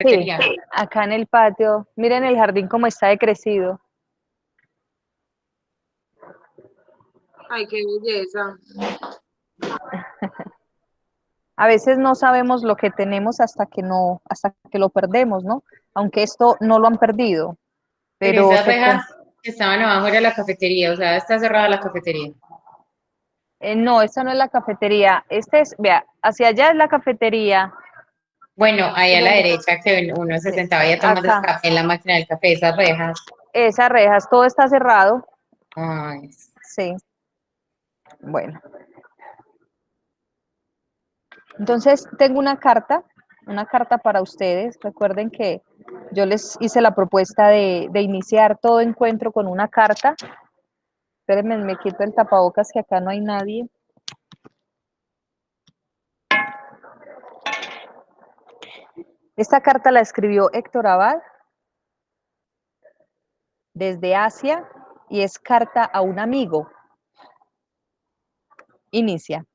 Sí, cafetería. acá en el patio. Miren el jardín cómo está de crecido. Ay, qué belleza. A veces no sabemos lo que tenemos hasta que lo perdemos, ¿no? Aunque esto no lo han perdido, Pero pero esas rejas que estaban abajo era la cafetería, o sea, está cerrada la cafetería. no, esta no es la cafetería. Este es, vea, hacia allá es la cafetería. Bueno, ahí a la ¿Dónde? derecha que uno se Sí, sentaba y a tomar acá. café en la máquina del café, esas rejas. Esas rejas, todo está cerrado. Ay, Sí, bueno. Entonces, tengo una carta para ustedes. Recuerden que yo les hice la propuesta de iniciar todo encuentro con una carta. Espérenme, me quito el tapabocas que acá no hay nadie. Esta carta la escribió Héctor Abad desde Asia y es carta a un amigo. Inicia.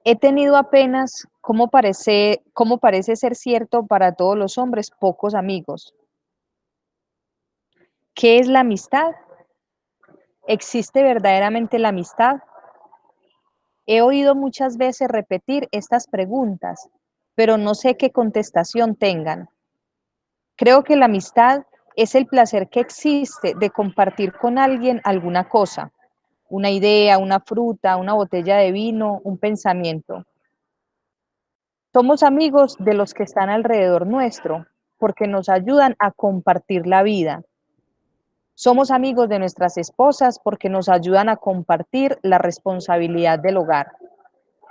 He tenido apenas, como parece ser cierto para todos los hombres, pocos amigos. ¿Qué es la amistad? ¿Existe verdaderamente la amistad? He oído muchas veces repetir estas preguntas, pero no sé qué contestación tengan. Creo que la amistad es el placer que existe de compartir con alguien alguna cosa, una idea, una fruta, una botella de vino, un pensamiento. Somos amigos de los que están alrededor nuestro, porque nos ayudan a compartir la vida. Somos amigos de nuestras esposas porque nos ayudan a compartir la responsabilidad del hogar.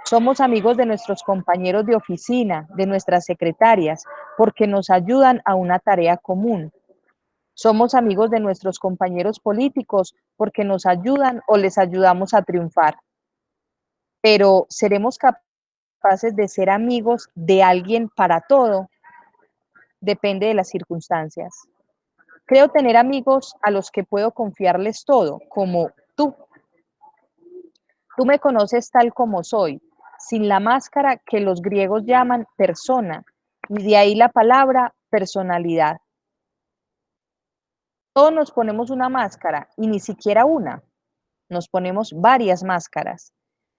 Somos amigos de nuestros compañeros de oficina, de nuestras secretarias, porque nos ayudan a una tarea común. Somos amigos de nuestros compañeros políticos porque nos ayudan o les ayudamos a triunfar. Pero ¿seremos capaces de ser amigos de alguien para todo? Depende de las circunstancias. Creo tener amigos a los que puedo confiarles todo, como tú. Tú me conoces tal como soy, sin la máscara que los griegos llaman persona, y de ahí la palabra personalidad. Todos nos ponemos una máscara y ni siquiera una, nos ponemos varias máscaras,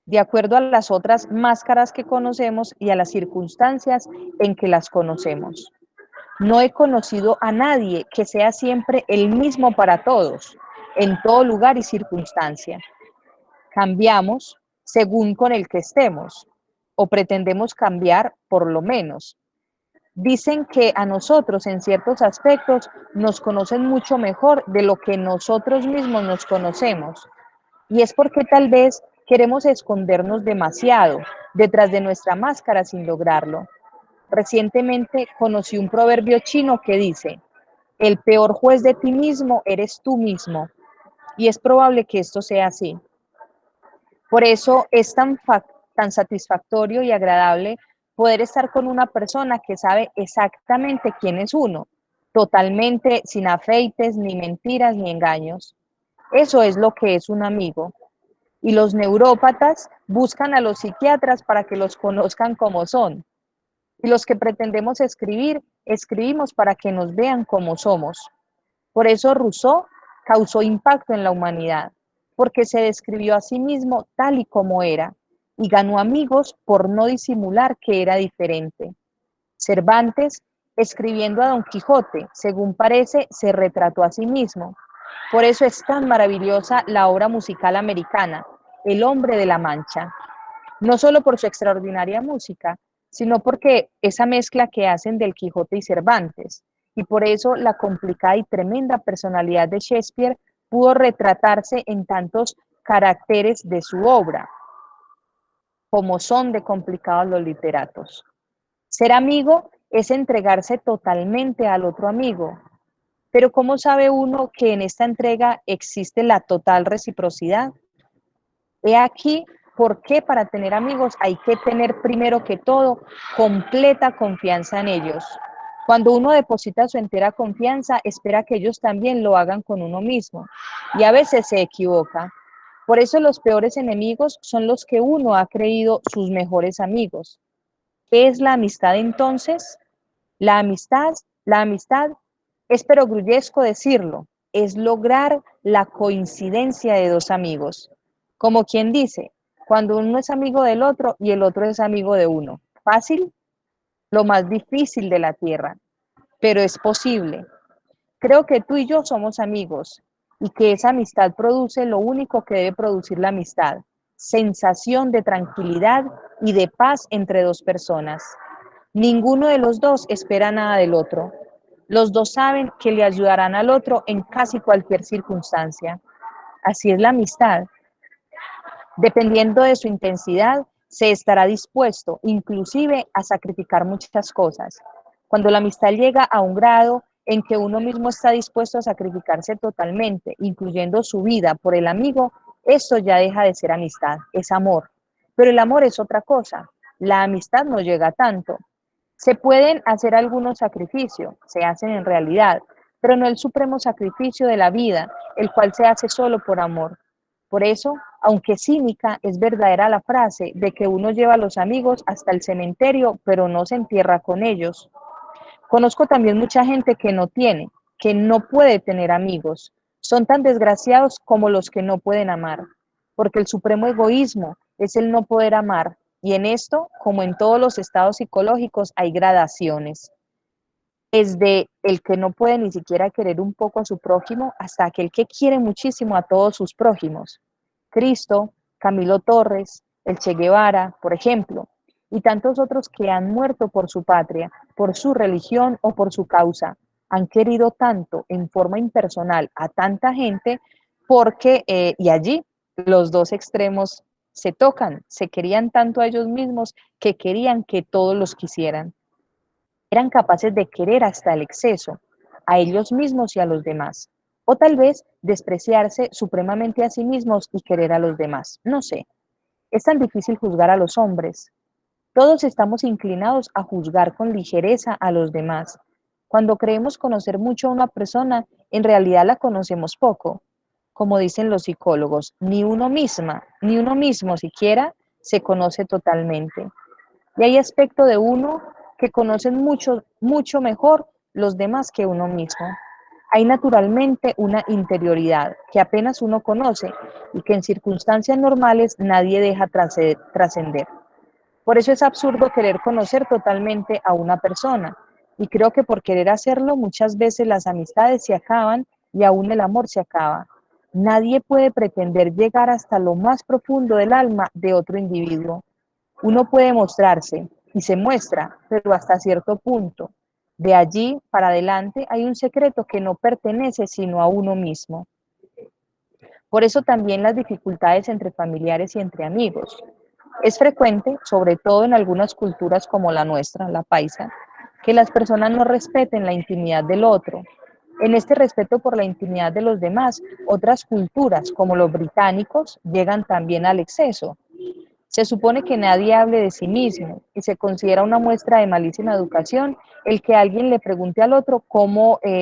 de acuerdo a las otras máscaras que conocemos y a las circunstancias en que las conocemos. No he conocido a nadie que sea siempre el mismo para todos, en todo lugar y circunstancia. Cambiamos según con el que estemos, o pretendemos cambiar por lo menos. Dicen que a nosotros en ciertos aspectos nos conocen mucho mejor de lo que nosotros mismos nos conocemos. Y es porque tal vez queremos escondernos demasiado detrás de nuestra máscara sin lograrlo. Recientemente conocí un proverbio chino que dice, el peor juez de ti mismo eres tú mismo. Y es probable que esto sea así. Por eso es tan satisfactorio y agradable poder estar con una persona que sabe exactamente quién es uno, totalmente sin afeites, ni mentiras, ni engaños. Eso es lo que es un amigo. Y los neurópatas buscan a los psiquiatras para que los conozcan como son. Y los que pretendemos escribir, escribimos para que nos vean como somos. Por eso Rousseau causó impacto en la humanidad, porque se describió a sí mismo tal y como era, y ganó amigos por no disimular que era diferente. Cervantes, escribiendo a Don Quijote, según parece, se retrató a sí mismo. Por eso es tan maravillosa la obra musical americana, El hombre de la Mancha, no solo por su extraordinaria música, sino porque esa mezcla que hacen del Quijote y Cervantes, y por eso la complicada y tremenda personalidad de Shakespeare pudo retratarse en tantos caracteres de su obra, como son de complicados los literatos. Ser amigo es entregarse totalmente al otro amigo, pero ¿cómo sabe uno que en esta entrega existe la total reciprocidad? He aquí por qué para tener amigos hay que tener primero que todo completa confianza en ellos. Cuando uno deposita su entera confianza, espera que ellos también lo hagan con uno mismo y a veces se equivoca. Por eso los peores enemigos son los que uno ha creído sus mejores amigos. ¿Qué es la amistad entonces? La amistad, la amistad es perogrullesco decirlo, es lograr la coincidencia de dos amigos. Como quien dice, cuando uno es amigo del otro y el otro es amigo de uno. ¿Fácil? Lo más difícil de la tierra, pero es posible. Creo que tú y yo somos amigos y que esa amistad produce lo único que debe producir la amistad, sensación de tranquilidad y de paz entre dos personas. Ninguno de los dos espera nada del otro. Los dos saben que le ayudarán al otro en casi cualquier circunstancia. Así es la amistad. Dependiendo de su intensidad, se estará dispuesto inclusive a sacrificar muchas cosas. Cuando la amistad llega a un grado en que uno mismo está dispuesto a sacrificarse totalmente, incluyendo su vida por el amigo, esto ya deja de ser amistad, es amor. Pero el amor es otra cosa. La amistad no llega tanto. Se pueden hacer algunos sacrificios, se hacen en realidad, pero no el supremo sacrificio de la vida, el cual se hace solo por amor. Por eso, aunque cínica, es verdadera la frase de que uno lleva a los amigos hasta el cementerio, pero no se entierra con ellos. Conozco también mucha gente que no tiene, que no puede tener amigos. Son tan desgraciados como los que no pueden amar, porque el supremo egoísmo es el no poder amar, y en esto, como en todos los estados psicológicos, hay gradaciones. Desde el que no puede ni siquiera querer un poco a su prójimo hasta aquel que quiere muchísimo a todos sus prójimos. Cristo, Camilo Torres, el Che Guevara, por ejemplo, y tantos otros que han muerto por su patria, por su religión o por su causa, han querido tanto en forma impersonal a tanta gente porque, y allí los dos extremos se tocan, se querían tanto a ellos mismos que querían que todos los quisieran. Eran capaces de querer hasta el exceso, a ellos mismos y a los demás. O tal vez despreciarse supremamente a sí mismos y querer a los demás. No sé. Es tan difícil juzgar a los hombres. Todos estamos inclinados a juzgar con ligereza a los demás. Cuando creemos conocer mucho a una persona, en realidad la conocemos poco. Como dicen los psicólogos, ni uno mismo siquiera se conoce totalmente. Y hay aspecto de uno que conocen mucho, mucho mejor los demás que uno mismo. Hay naturalmente una interioridad que apenas uno conoce y que en circunstancias normales nadie deja trascender. Por eso es absurdo querer conocer totalmente a una persona. Y creo que por querer hacerlo muchas veces las amistades se acaban y aún el amor se acaba. Nadie puede pretender llegar hasta lo más profundo del alma de otro individuo. Uno puede mostrarse y se muestra, pero hasta cierto punto. De allí para adelante hay un secreto que no pertenece sino a uno mismo. Por eso también las dificultades entre familiares y entre amigos. Es frecuente, sobre todo en algunas culturas como la nuestra, la paisa, que las personas no respeten la intimidad del otro. En este respeto por la intimidad de los demás, otras culturas, como los británicos, llegan también al exceso. Se supone que nadie hable de sí mismo y se considera una muestra de malísima educación el que alguien le pregunte al otro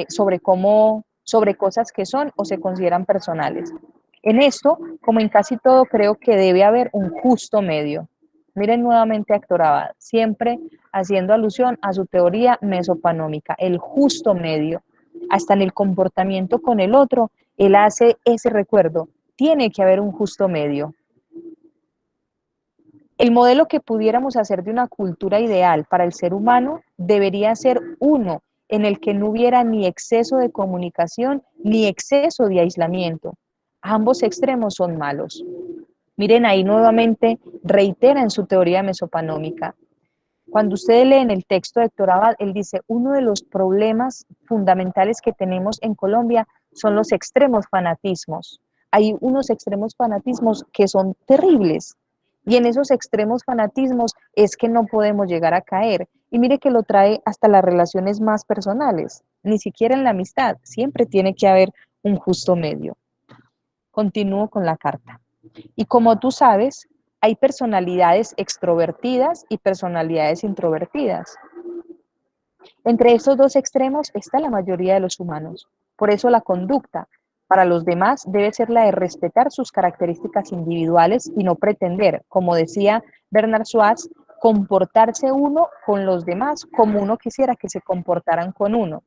sobre cosas que son o se consideran personales. En esto, como en casi todo, creo que debe haber un justo medio. Miren nuevamente a Héctor Abad, siempre haciendo alusión a su teoría mesopanómica, el justo medio. Hasta en el comportamiento con el otro, él hace ese recuerdo. Tiene que haber un justo medio. El modelo que pudiéramos hacer de una cultura ideal para el ser humano debería ser uno en el que no hubiera ni exceso de comunicación ni exceso de aislamiento. Ambos extremos son malos. Miren, ahí nuevamente reitera en su teoría mesopanómica. Cuando ustedes leen el texto de Héctor Abad, él dice, uno de los problemas fundamentales que tenemos en Colombia son los extremos fanatismos. Hay unos extremos fanatismos que son terribles. Y en esos extremos fanatismos es que no podemos llegar a caer. Y mire que lo trae hasta las relaciones más personales. Ni siquiera en la amistad. Siempre tiene que haber un justo medio. Continúo con la carta. Y como tú sabes, hay personalidades extrovertidas y personalidades introvertidas. Entre estos dos extremos está la mayoría de los humanos. Por eso la conducta para los demás debe ser la de respetar sus características individuales y no pretender, como decía Bernard Schwartz, comportarse uno con los demás como uno quisiera que se comportaran con uno.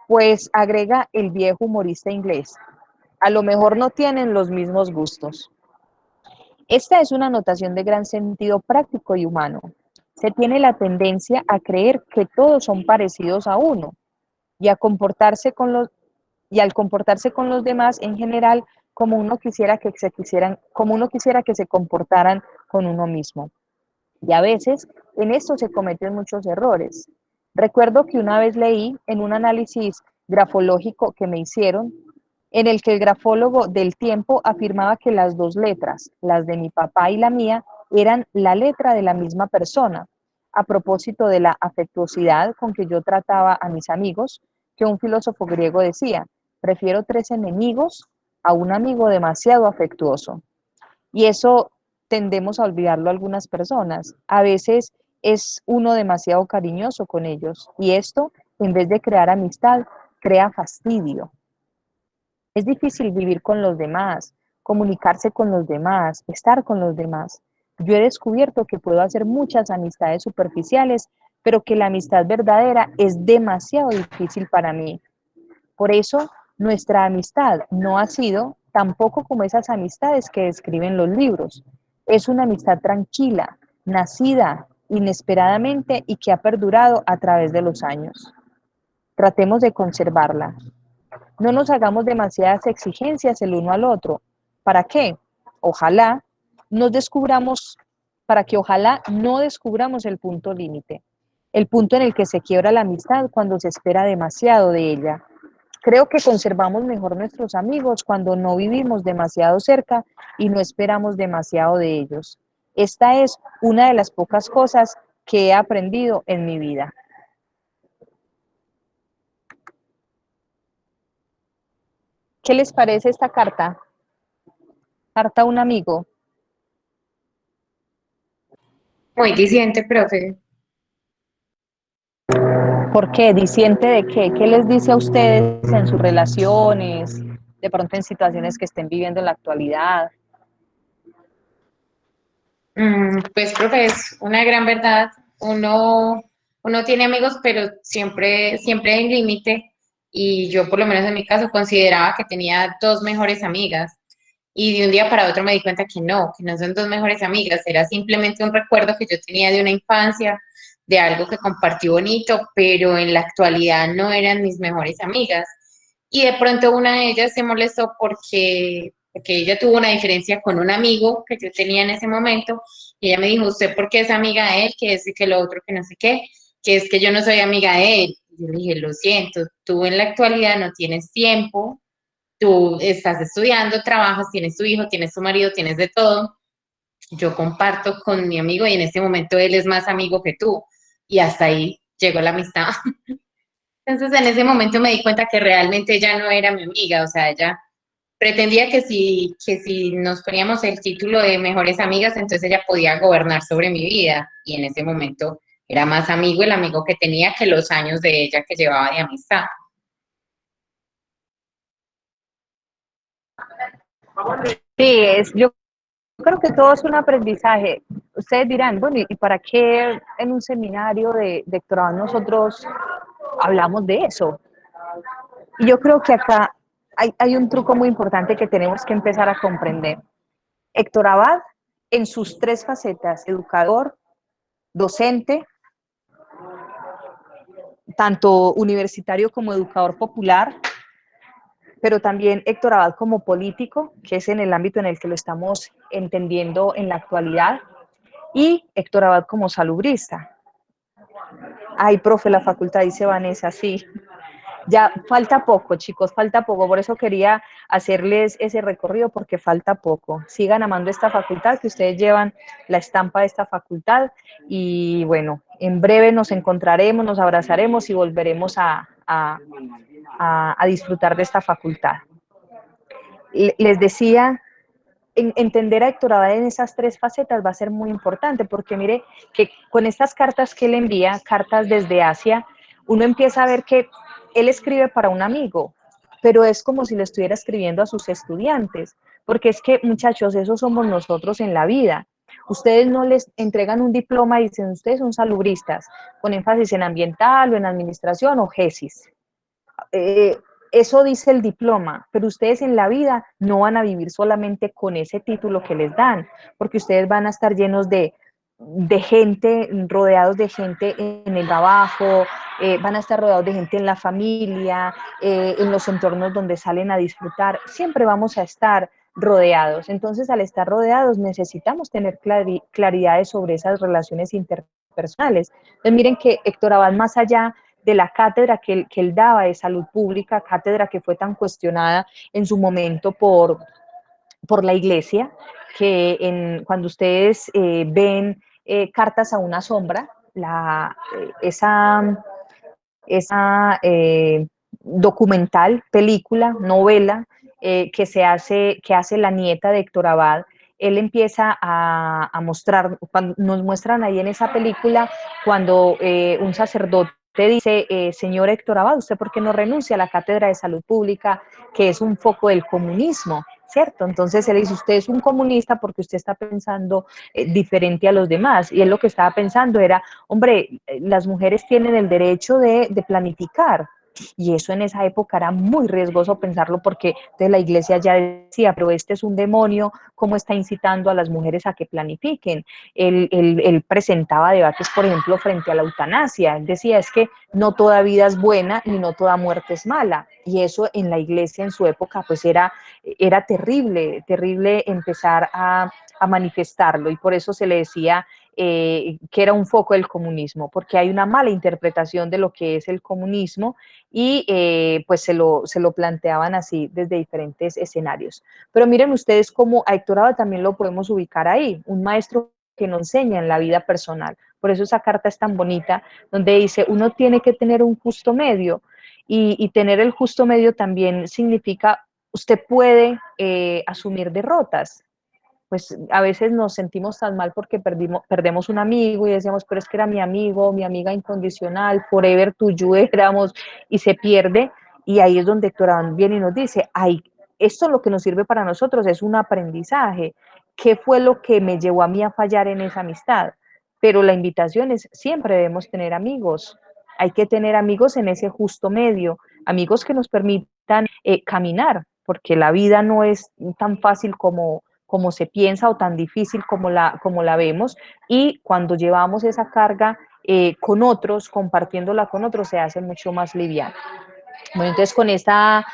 Pues agrega el viejo humorista inglés, a lo mejor no tienen los mismos gustos. Esta es una anotación de gran sentido práctico y humano. Se tiene la tendencia a creer que todos son parecidos a uno y a comportarse con los y al comportarse con los demás en general como uno quisiera que se comportaran con uno mismo. Y a veces en esto se cometen muchos errores. Recuerdo que una vez leí en un análisis grafológico que me hicieron, en el que el grafólogo del tiempo afirmaba que las dos letras, las de mi papá y la mía, eran la letra de la misma persona, a propósito de la afectuosidad con que yo trataba a mis amigos, que un filósofo griego decía, prefiero tres enemigos a un amigo demasiado afectuoso. Y eso tendemos a olvidarlo algunas personas. A veces es uno demasiado cariñoso con ellos y esto, en vez de crear amistad, crea fastidio. Es difícil vivir con los demás, comunicarse con los demás, estar con los demás. Yo he descubierto que puedo hacer muchas amistades superficiales, pero que la amistad verdadera es demasiado difícil para mí. Por eso, nuestra amistad no ha sido tampoco como esas amistades que describen los libros. Es una amistad tranquila, nacida inesperadamente y que ha perdurado a través de los años. Tratemos de conservarla. No nos hagamos demasiadas exigencias el uno al otro. ¿Para qué? Ojalá nos descubramos, para que ojalá no descubramos el punto límite, el punto en el que se quiebra la amistad cuando se espera demasiado de ella. Creo que conservamos mejor nuestros amigos cuando no vivimos demasiado cerca y no esperamos demasiado de ellos. Esta es una de las pocas cosas que he aprendido en mi vida. ¿Qué les parece esta carta? Carta a un amigo. Muy disidente, profe. ¿Por qué? ¿Disiente de qué? ¿Qué les dice a ustedes en sus relaciones? De pronto en situaciones que estén viviendo en la actualidad. Pues, profe, es una gran verdad. Uno tiene amigos, pero siempre hay un límite. Y yo, por lo menos en mi caso, consideraba que tenía dos mejores amigas. Y de un día para otro me di cuenta que no son dos mejores amigas. Era simplemente un recuerdo que yo tenía de una infancia, de algo que compartí bonito, pero en la actualidad no eran mis mejores amigas. Y de pronto una de ellas se molestó porque ella tuvo una diferencia con un amigo que yo tenía en ese momento y ella me dijo, ¿usted por qué es amiga de él? Que es que lo otro, que no sé qué, que es que yo no soy amiga de él. Y yo le dije, lo siento, tú en la actualidad no tienes tiempo, tú estás estudiando, trabajas, tienes tu hijo, tienes tu marido, tienes de todo. Yo comparto con mi amigo y en este momento él es más amigo que tú. Y hasta ahí llegó la amistad. Entonces en ese momento me di cuenta que realmente ella no era mi amiga, o sea, ella pretendía que si nos poníamos el título de mejores amigas, entonces ella podía gobernar sobre mi vida. Y en ese momento era más amigo el amigo que tenía que los años de ella que llevaba de amistad. Sí, yo creo que todo es un aprendizaje. Ustedes dirán, bueno, ¿y para qué en un seminario de doctorado nosotros hablamos de eso? Y yo creo que acá hay un truco muy importante que tenemos que empezar a comprender. Héctor Abad, en sus tres facetas, educador, docente, tanto universitario como educador popular, pero también Héctor Abad como político, que es en el ámbito en el que lo estamos entendiendo en la actualidad, y Héctor Abad como salubrista. Ay, profe, la facultad, dice Vanessa, sí. Ya falta poco, chicos, falta poco. Por eso quería hacerles ese recorrido, porque falta poco. Sigan amando esta facultad, que ustedes llevan la estampa de esta facultad. Y bueno, en breve nos encontraremos, nos abrazaremos y volveremos a disfrutar de esta facultad. Les decía, entender a Héctor Abad en esas tres facetas va a ser muy importante, porque mire que con estas cartas que él envía, cartas desde Asia, uno empieza a ver que él escribe para un amigo, pero es como si le estuviera escribiendo a sus estudiantes, porque es que, muchachos, eso somos nosotros en la vida. Ustedes no les entregan un diploma y dicen, ustedes son salubristas, con énfasis en ambiental o en administración o GESIS. Eh, Eso dice el diploma, pero ustedes en la vida no van a vivir solamente con ese título que les dan, porque ustedes van a estar llenos de gente, rodeados de gente en el trabajo, van a estar rodeados de gente en la familia, en los entornos donde salen a disfrutar, siempre vamos a estar rodeados. Entonces, al estar rodeados, necesitamos tener claridades sobre esas relaciones interpersonales. Entonces, miren que Héctor Abad, más allá de la cátedra que él daba de salud pública, cátedra que fue tan cuestionada en su momento por la iglesia, que cuando ustedes ven Cartas a una sombra, esa documental, película, novela que hace la nieta de Héctor Abad, él empieza a mostrar, cuando nos muestran ahí en esa película, cuando un sacerdote dice, señor Héctor Abad, ¿usted por qué no renuncia a la cátedra de salud pública, que es un foco del comunismo? ¿Cierto? Entonces él dice, usted es un comunista porque usted está pensando diferente a los demás. Y él lo que estaba pensando era, hombre, las mujeres tienen el derecho de planificar. Y eso en esa época era muy riesgoso pensarlo porque entonces la iglesia ya decía, pero este es un demonio, ¿cómo está incitando a las mujeres a que planifiquen? Él presentaba debates, por ejemplo, frente a la eutanasia. Él decía, es que no toda vida es buena y no toda muerte es mala. Y eso en la iglesia en su época pues era terrible, terrible empezar a manifestarlo. Y por eso se le decía que era un foco del comunismo, porque hay una mala interpretación de lo que es el comunismo y pues se lo planteaban así desde diferentes escenarios. Pero miren ustedes cómo a Héctor Abad también lo podemos ubicar ahí, un maestro que nos enseña en la vida personal. Por eso esa carta es tan bonita, donde dice, uno tiene que tener un justo medio y tener el justo medio también significa, usted puede asumir derrotas, pues a veces nos sentimos tan mal porque perdemos un amigo y decíamos, pero es que era mi amigo, mi amiga incondicional, forever tuyo éramos, y se pierde. Y ahí es donde Héctor Abad viene y nos dice, ay, esto es lo que nos sirve para nosotros, es un aprendizaje. ¿Qué fue lo que me llevó a mí a fallar en esa amistad? Pero la invitación es, siempre debemos tener amigos. Hay que tener amigos en ese justo medio, amigos que nos permitan caminar, porque la vida no es tan fácil como se piensa o tan difícil como la vemos, y cuando llevamos esa carga con otros, compartiéndola con otros, se hace mucho más liviana. Bueno, entonces con esta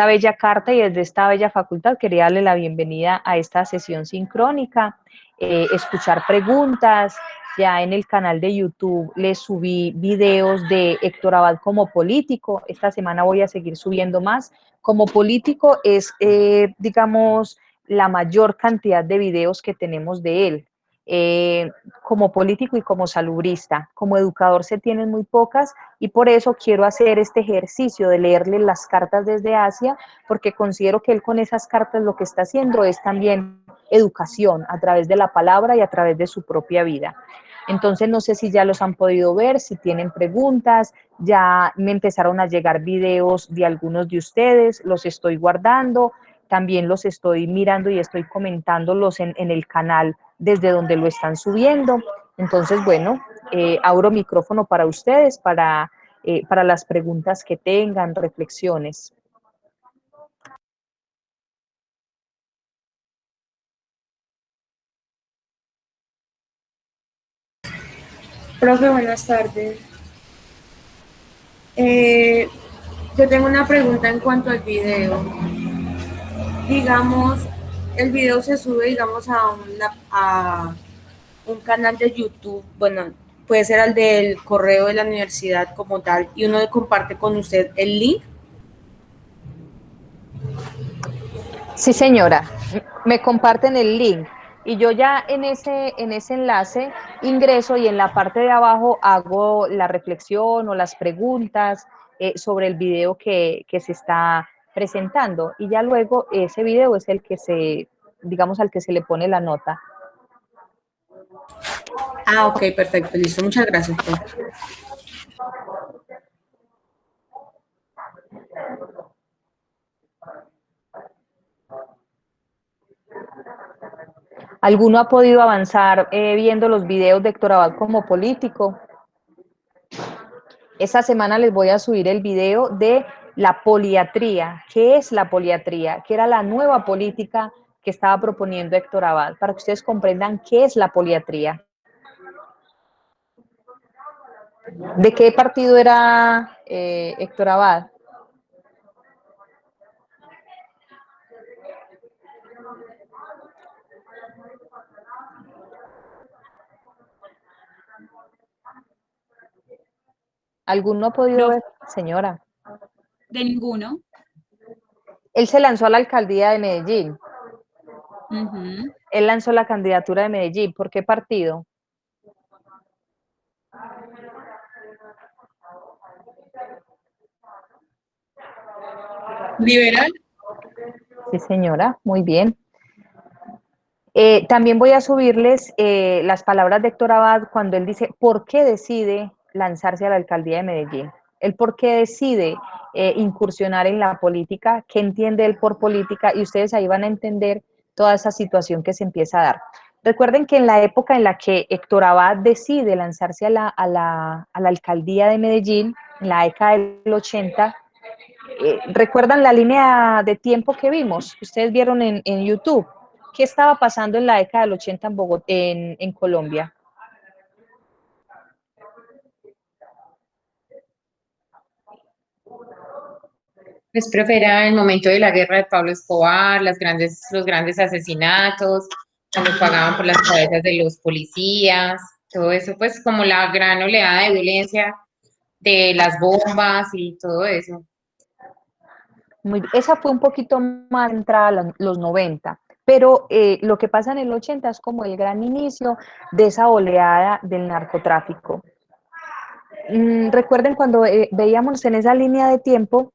bella carta y desde esta bella facultad quería darle la bienvenida a esta sesión sincrónica, escuchar preguntas. Ya en el canal de YouTube les subí videos de Héctor Abad como político. Esta semana voy a seguir subiendo más. Como político es, digamos, la mayor cantidad de videos que tenemos de él. Como político y como salubrista. Como educador se tienen muy pocas y por eso quiero hacer este ejercicio de leerle las cartas desde Asia, porque considero que él con esas cartas lo que está haciendo es también educación a través de la palabra y a través de su propia vida. Entonces, no sé si ya los han podido ver, si tienen preguntas, ya me empezaron a llegar videos de algunos de ustedes, los estoy guardando, también los estoy mirando y estoy comentándolos en el canal desde donde lo están subiendo. Entonces, bueno, abro micrófono para ustedes, para las preguntas que tengan, reflexiones. Profe, buenas tardes. Eh, yo tengo una pregunta en cuanto al video. Digamos, el video se sube, digamos, a un canal de YouTube, bueno, puede ser al del correo de la universidad como tal, y uno le comparte con usted el link. Sí, señora, me comparten el link y yo ya en ese enlace ingreso y en la parte de abajo hago la reflexión o las preguntas sobre el video que se está presentando y ya luego ese video es el que digamos, al que se le pone la nota. Ah, ok, perfecto, listo, muchas gracias, profe. ¿Alguno ha podido avanzar viendo los videos de Héctor Abad como político? Esta semana les voy a subir el video de la poliatría. ¿Qué es la poliatría? Que era la nueva política que estaba proponiendo Héctor Abad, para que ustedes comprendan qué es la poliatría. ¿De qué partido era Héctor Abad? ¿Alguno ha podido ver, señora? De ninguno. Él se lanzó a la alcaldía de Medellín. Ujú. Él lanzó la candidatura de Medellín. ¿Por qué partido? Liberal. Sí, señora, muy bien. También voy a subirles las palabras de Héctor Abad cuando él dice por qué decide lanzarse a la alcaldía de Medellín. Él por qué decide incursionar en la política, qué entiende él por política, y ustedes ahí van a entender toda esa situación que se empieza a dar. Recuerden que en la época en la que Héctor Abad decide lanzarse a la alcaldía de Medellín, en la década del 80, ¿recuerdan la línea de tiempo que vimos? Ustedes vieron en YouTube. ¿Qué estaba pasando en la década del 80 en Bogotá, en Colombia? Pues profe, era el momento de la guerra de Pablo Escobar, los grandes asesinatos, cuando pagaban por las cabezas de los policías, todo eso, pues como la gran oleada de violencia de las bombas y todo eso. Esa fue un poquito más entrada a los 90, pero lo que pasa en el 80 es como el gran inicio de esa oleada del narcotráfico. Recuerden cuando veíamos en esa línea de tiempo,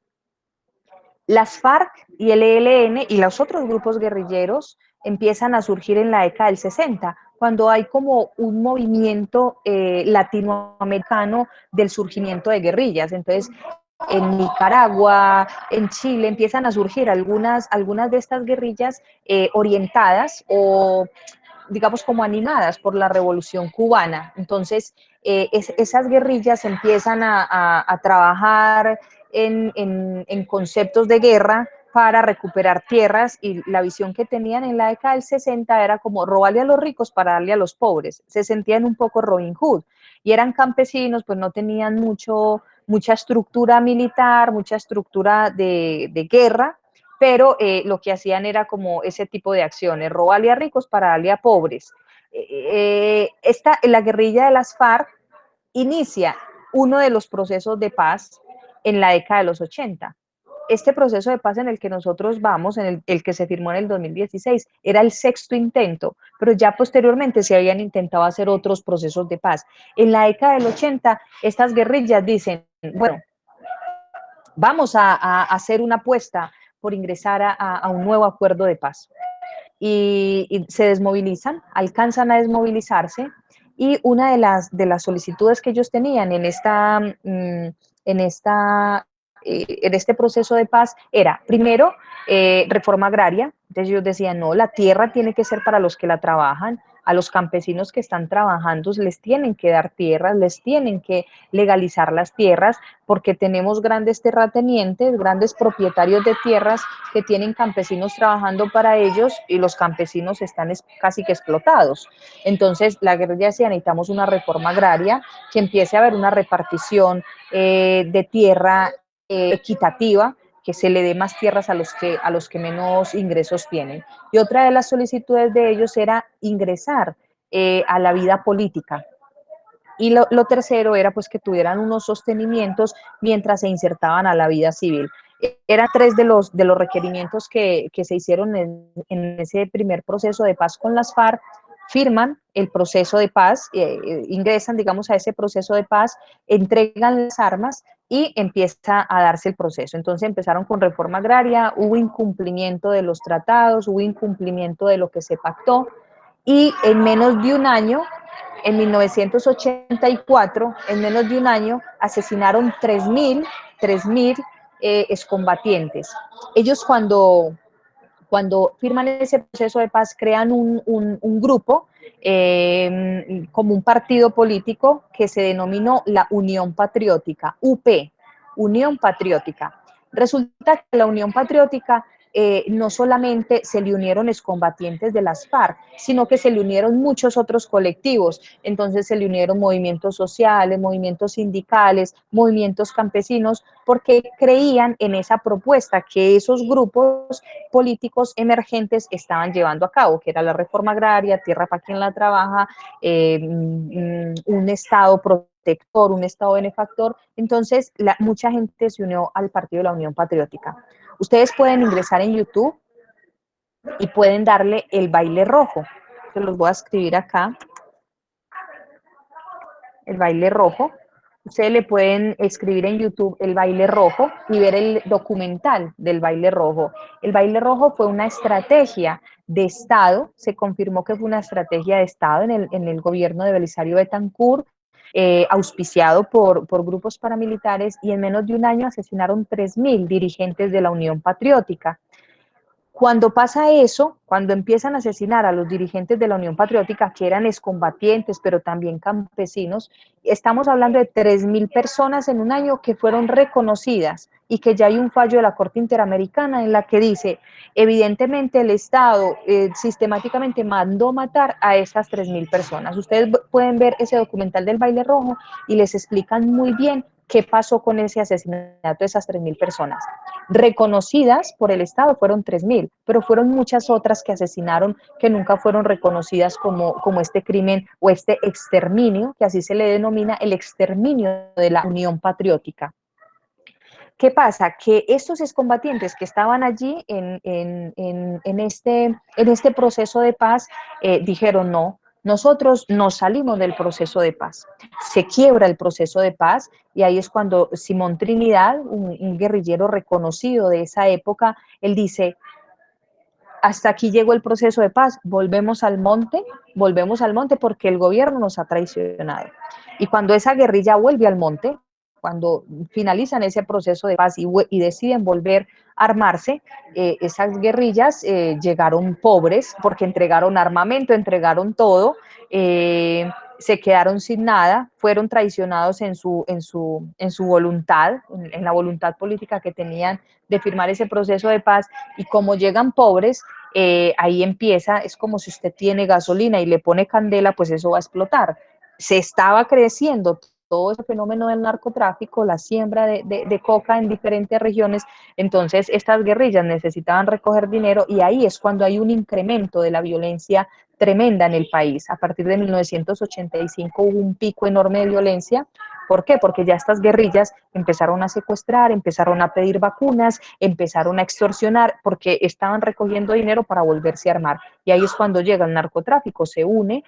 las FARC y el ELN y los otros grupos guerrilleros empiezan a surgir en la década del 60, cuando hay como un movimiento latinoamericano del surgimiento de guerrillas. Entonces, en Nicaragua, en Chile, empiezan a surgir algunas de estas guerrillas orientadas o digamos como animadas por la revolución cubana. Entonces, esas guerrillas empiezan a trabajar en conceptos de guerra para recuperar tierras, y la visión que tenían en la década del 60 era como robarle a los ricos para darle a los pobres. Se sentían un poco Robin Hood y eran campesinos, pues no tenían mucha estructura militar, mucha estructura de guerra, pero lo que hacían era como ese tipo de acciones, robarle a ricos para darle a pobres. La guerrilla de las FARC inicia uno de los procesos de paz en la década de los 80. Este proceso de paz en el que nosotros vamos, en el que se firmó en el 2016, era el sexto intento, pero ya posteriormente se habían intentado hacer otros procesos de paz. En la década del 80, estas guerrillas dicen, bueno, vamos a hacer una apuesta por ingresar a un nuevo acuerdo de paz. Y se desmovilizan, alcanzan a desmovilizarse, y una de las solicitudes que ellos tenían en este proceso de paz era, primero, reforma agraria. Entonces ellos decían, no, la tierra tiene que ser para los que la trabajan, a los campesinos que están trabajando les tienen que dar tierras, les tienen que legalizar las tierras, porque tenemos grandes terratenientes, grandes propietarios de tierras que tienen campesinos trabajando para ellos, y los campesinos están casi que explotados. Entonces la guerrilla decía, necesitamos una reforma agraria, que empiece a haber una repartición de tierra equitativa, que se le dé más tierras a los que menos ingresos tienen. Y otra de las solicitudes de ellos era ingresar a la vida política. Y lo tercero era pues que tuvieran unos sostenimientos mientras se insertaban a la vida civil. Eran tres de los requerimientos que se hicieron en ese primer proceso de paz con las FARC. Firman el proceso de paz, ingresan, digamos, a ese proceso de paz, entregan las armas y empieza a darse el proceso. Entonces empezaron con reforma agraria, hubo incumplimiento de los tratados, hubo incumplimiento de lo que se pactó, y en menos de un año, en 1984, en menos de un año, asesinaron 3.000 excombatientes. Ellos cuando Cuando firman ese proceso de paz, crean un grupo, como un partido político que se denominó la Unión Patriótica, UP, Unión Patriótica. Resulta que la Unión Patriótica no solamente se le unieron excombatientes de las FARC, sino que se le unieron muchos otros colectivos. Entonces se le unieron movimientos sociales, movimientos sindicales, movimientos campesinos, porque creían en esa propuesta que esos grupos políticos emergentes estaban llevando a cabo, que era la reforma agraria, tierra para quien la trabaja, un Estado protector, un Estado benefactor. Entonces mucha gente se unió al Partido de la Unión Patriótica. Ustedes pueden ingresar en YouTube y pueden darle el baile rojo. Se los voy a escribir acá. El baile rojo. Ustedes le pueden escribir en YouTube el baile rojo y ver el documental del baile rojo. El baile rojo fue una estrategia de Estado, se confirmó que fue una estrategia de Estado en el gobierno de Belisario Betancur, auspiciado por grupos paramilitares, y en menos de un año asesinaron 3.000 dirigentes de la Unión Patriótica. Cuando pasa eso, cuando empiezan a asesinar a los dirigentes de la Unión Patriótica, que eran excombatientes, pero también campesinos, estamos hablando de 3.000 personas en un año que fueron reconocidas, y que ya hay un fallo de la Corte Interamericana en la que dice, evidentemente el Estado sistemáticamente mandó matar a esas 3.000 personas. Ustedes pueden ver ese documental del baile rojo y les explican muy bien qué pasó con ese asesinato de esas 3.000 personas. Reconocidas por el Estado fueron 3.000, pero fueron muchas otras que asesinaron que nunca fueron reconocidas como este crimen o este exterminio, que así se le denomina, el exterminio de la Unión Patriótica. ¿Qué pasa? Que estos excombatientes que estaban allí en este proceso de paz dijeron no, nosotros nos salimos del proceso de paz. Se quiebra el proceso de paz y ahí es cuando Simón Trinidad, un guerrillero reconocido de esa época, él dice, hasta aquí llegó el proceso de paz, volvemos al monte porque el gobierno nos ha traicionado. Y cuando esa guerrilla vuelve al monte, cuando finalizan ese proceso de paz y deciden volver a armarse, esas guerrillas llegaron pobres porque entregaron armamento, entregaron todo, se quedaron sin nada, fueron traicionados en su voluntad, en la voluntad política que tenían de firmar ese proceso de paz, y como llegan pobres, ahí empieza, es como si usted tiene gasolina y le pone candela, pues eso va a explotar. Se estaba creciendo todo ese fenómeno del narcotráfico, la siembra de coca en diferentes regiones, entonces estas guerrillas necesitaban recoger dinero y ahí es cuando hay un incremento de la violencia tremenda en el país. A partir de 1985 hubo un pico enorme de violencia. ¿Por qué? Porque ya estas guerrillas empezaron a secuestrar, empezaron a pedir vacunas, empezaron a extorsionar, porque estaban recogiendo dinero para volverse a armar. Y ahí es cuando llega el narcotráfico, se une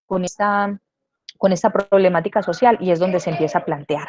con esta problemática social y es donde se empieza a plantear.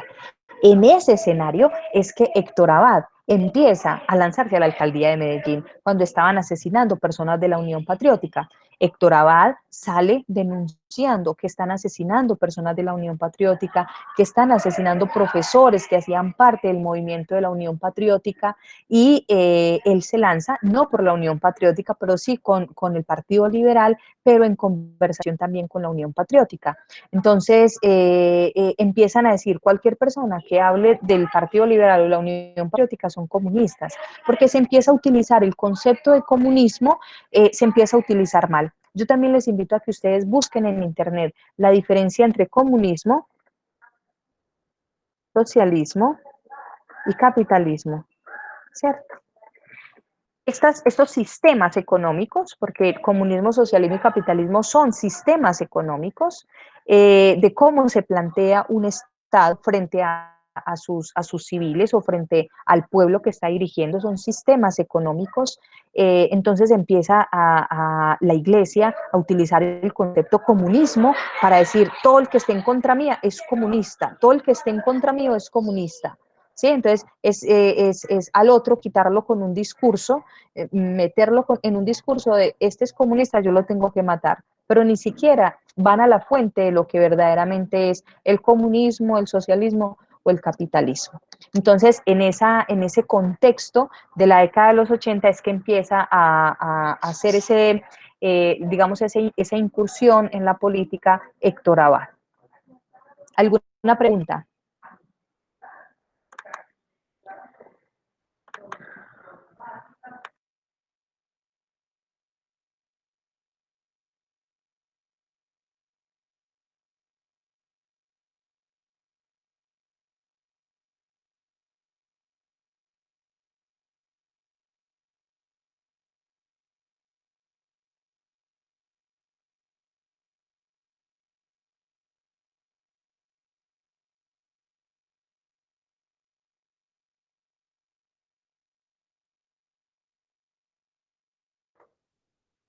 En ese escenario es que Héctor Abad empieza a lanzarse a la alcaldía de Medellín cuando estaban asesinando personas de la Unión Patriótica. Héctor Abad sale denunciando que están asesinando personas de la Unión Patriótica, que están asesinando profesores que hacían parte del movimiento de la Unión Patriótica, y él se lanza, no por la Unión Patriótica, pero sí con el Partido Liberal, pero en conversación también con la Unión Patriótica. Entonces, empiezan a decir, cualquier persona que hable del Partido Liberal o la Unión Patriótica son comunistas, porque se empieza a utilizar el concepto de comunismo, se empieza a utilizar mal. Yo también les invito a que ustedes busquen en internet la diferencia entre comunismo, socialismo y capitalismo, ¿cierto? Estos sistemas económicos, porque el comunismo, socialismo y capitalismo son sistemas económicos, de cómo se plantea un Estado frente a sus civiles o frente al pueblo que está dirigiendo, son sistemas económicos. Entonces empieza la Iglesia a utilizar el concepto comunismo para decir, todo el que esté en contra mía es comunista, todo el que esté en contra mío es comunista. ¿Sí? Entonces, es al otro quitarlo con un discurso, meterlo en un discurso de este es comunista, yo lo tengo que matar, pero ni siquiera van a la fuente de lo que verdaderamente es el comunismo, el socialismo o el capitalismo. Entonces, en ese contexto de la década de los 80 es que empieza a hacer digamos, esa incursión en la política Héctor Abad. ¿Alguna pregunta?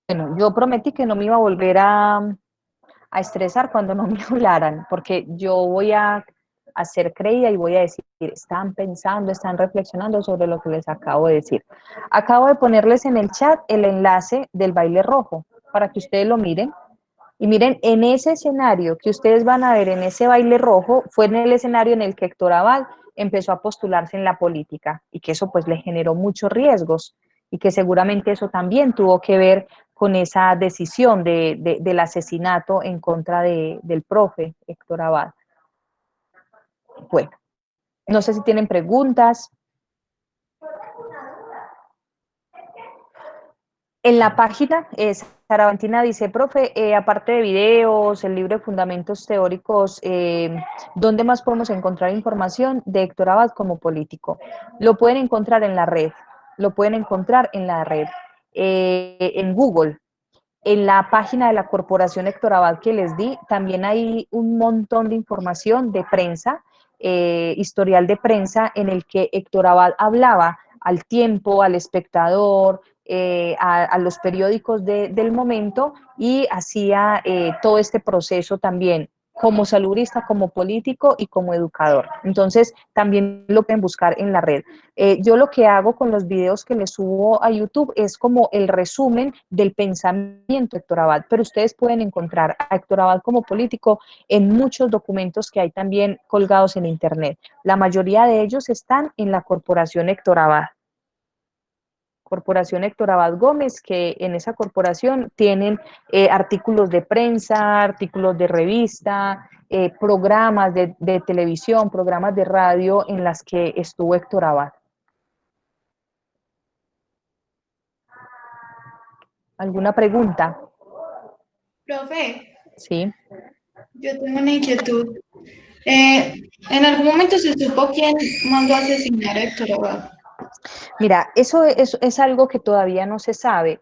Bueno, yo prometí que no me iba a volver a estresar cuando no me hablaran, porque yo voy a ser creída y voy a decir, están pensando, están reflexionando sobre lo que les acabo de decir. Acabo de ponerles en el chat el enlace del baile rojo para que ustedes lo miren. Y miren, en ese escenario que ustedes van a ver en ese baile rojo, fue en el escenario en el que Héctor Abad empezó a postularse en la política y que eso pues le generó muchos riesgos y que seguramente eso también tuvo que ver con esa decisión del asesinato en contra del profe Héctor Abad. Bueno, no sé si tienen preguntas. En la página, Sara Valentina dice, profe, aparte de videos, el libro de Fundamentos Teóricos, ¿dónde más podemos encontrar información de Héctor Abad como político? Lo pueden encontrar en la red, lo pueden encontrar en la red, en Google. En la página de la Corporación Héctor Abad que les di, también hay un montón de información de prensa, historial de prensa, en el que Héctor Abad hablaba al Tiempo, al Espectador, a los periódicos del momento y hacía todo este proceso también como salubrista, como político y como educador. Entonces, también lo pueden buscar en la red. Yo lo que hago con los videos que les subo a YouTube es como el resumen del pensamiento de Héctor Abad, pero ustedes pueden encontrar a Héctor Abad como político en muchos documentos que hay también colgados en Internet. La mayoría de ellos están en la Corporación Héctor Abad. Corporación Héctor Abad Gómez, que en esa corporación tienen artículos de prensa, artículos de revista, programas de televisión, programas de radio en las que estuvo Héctor Abad. ¿Alguna pregunta? Profe, Sí. yo tengo una inquietud. ¿En algún momento se supo quién mandó a asesinar a Héctor Abad? Mira, eso es algo que todavía no se sabe.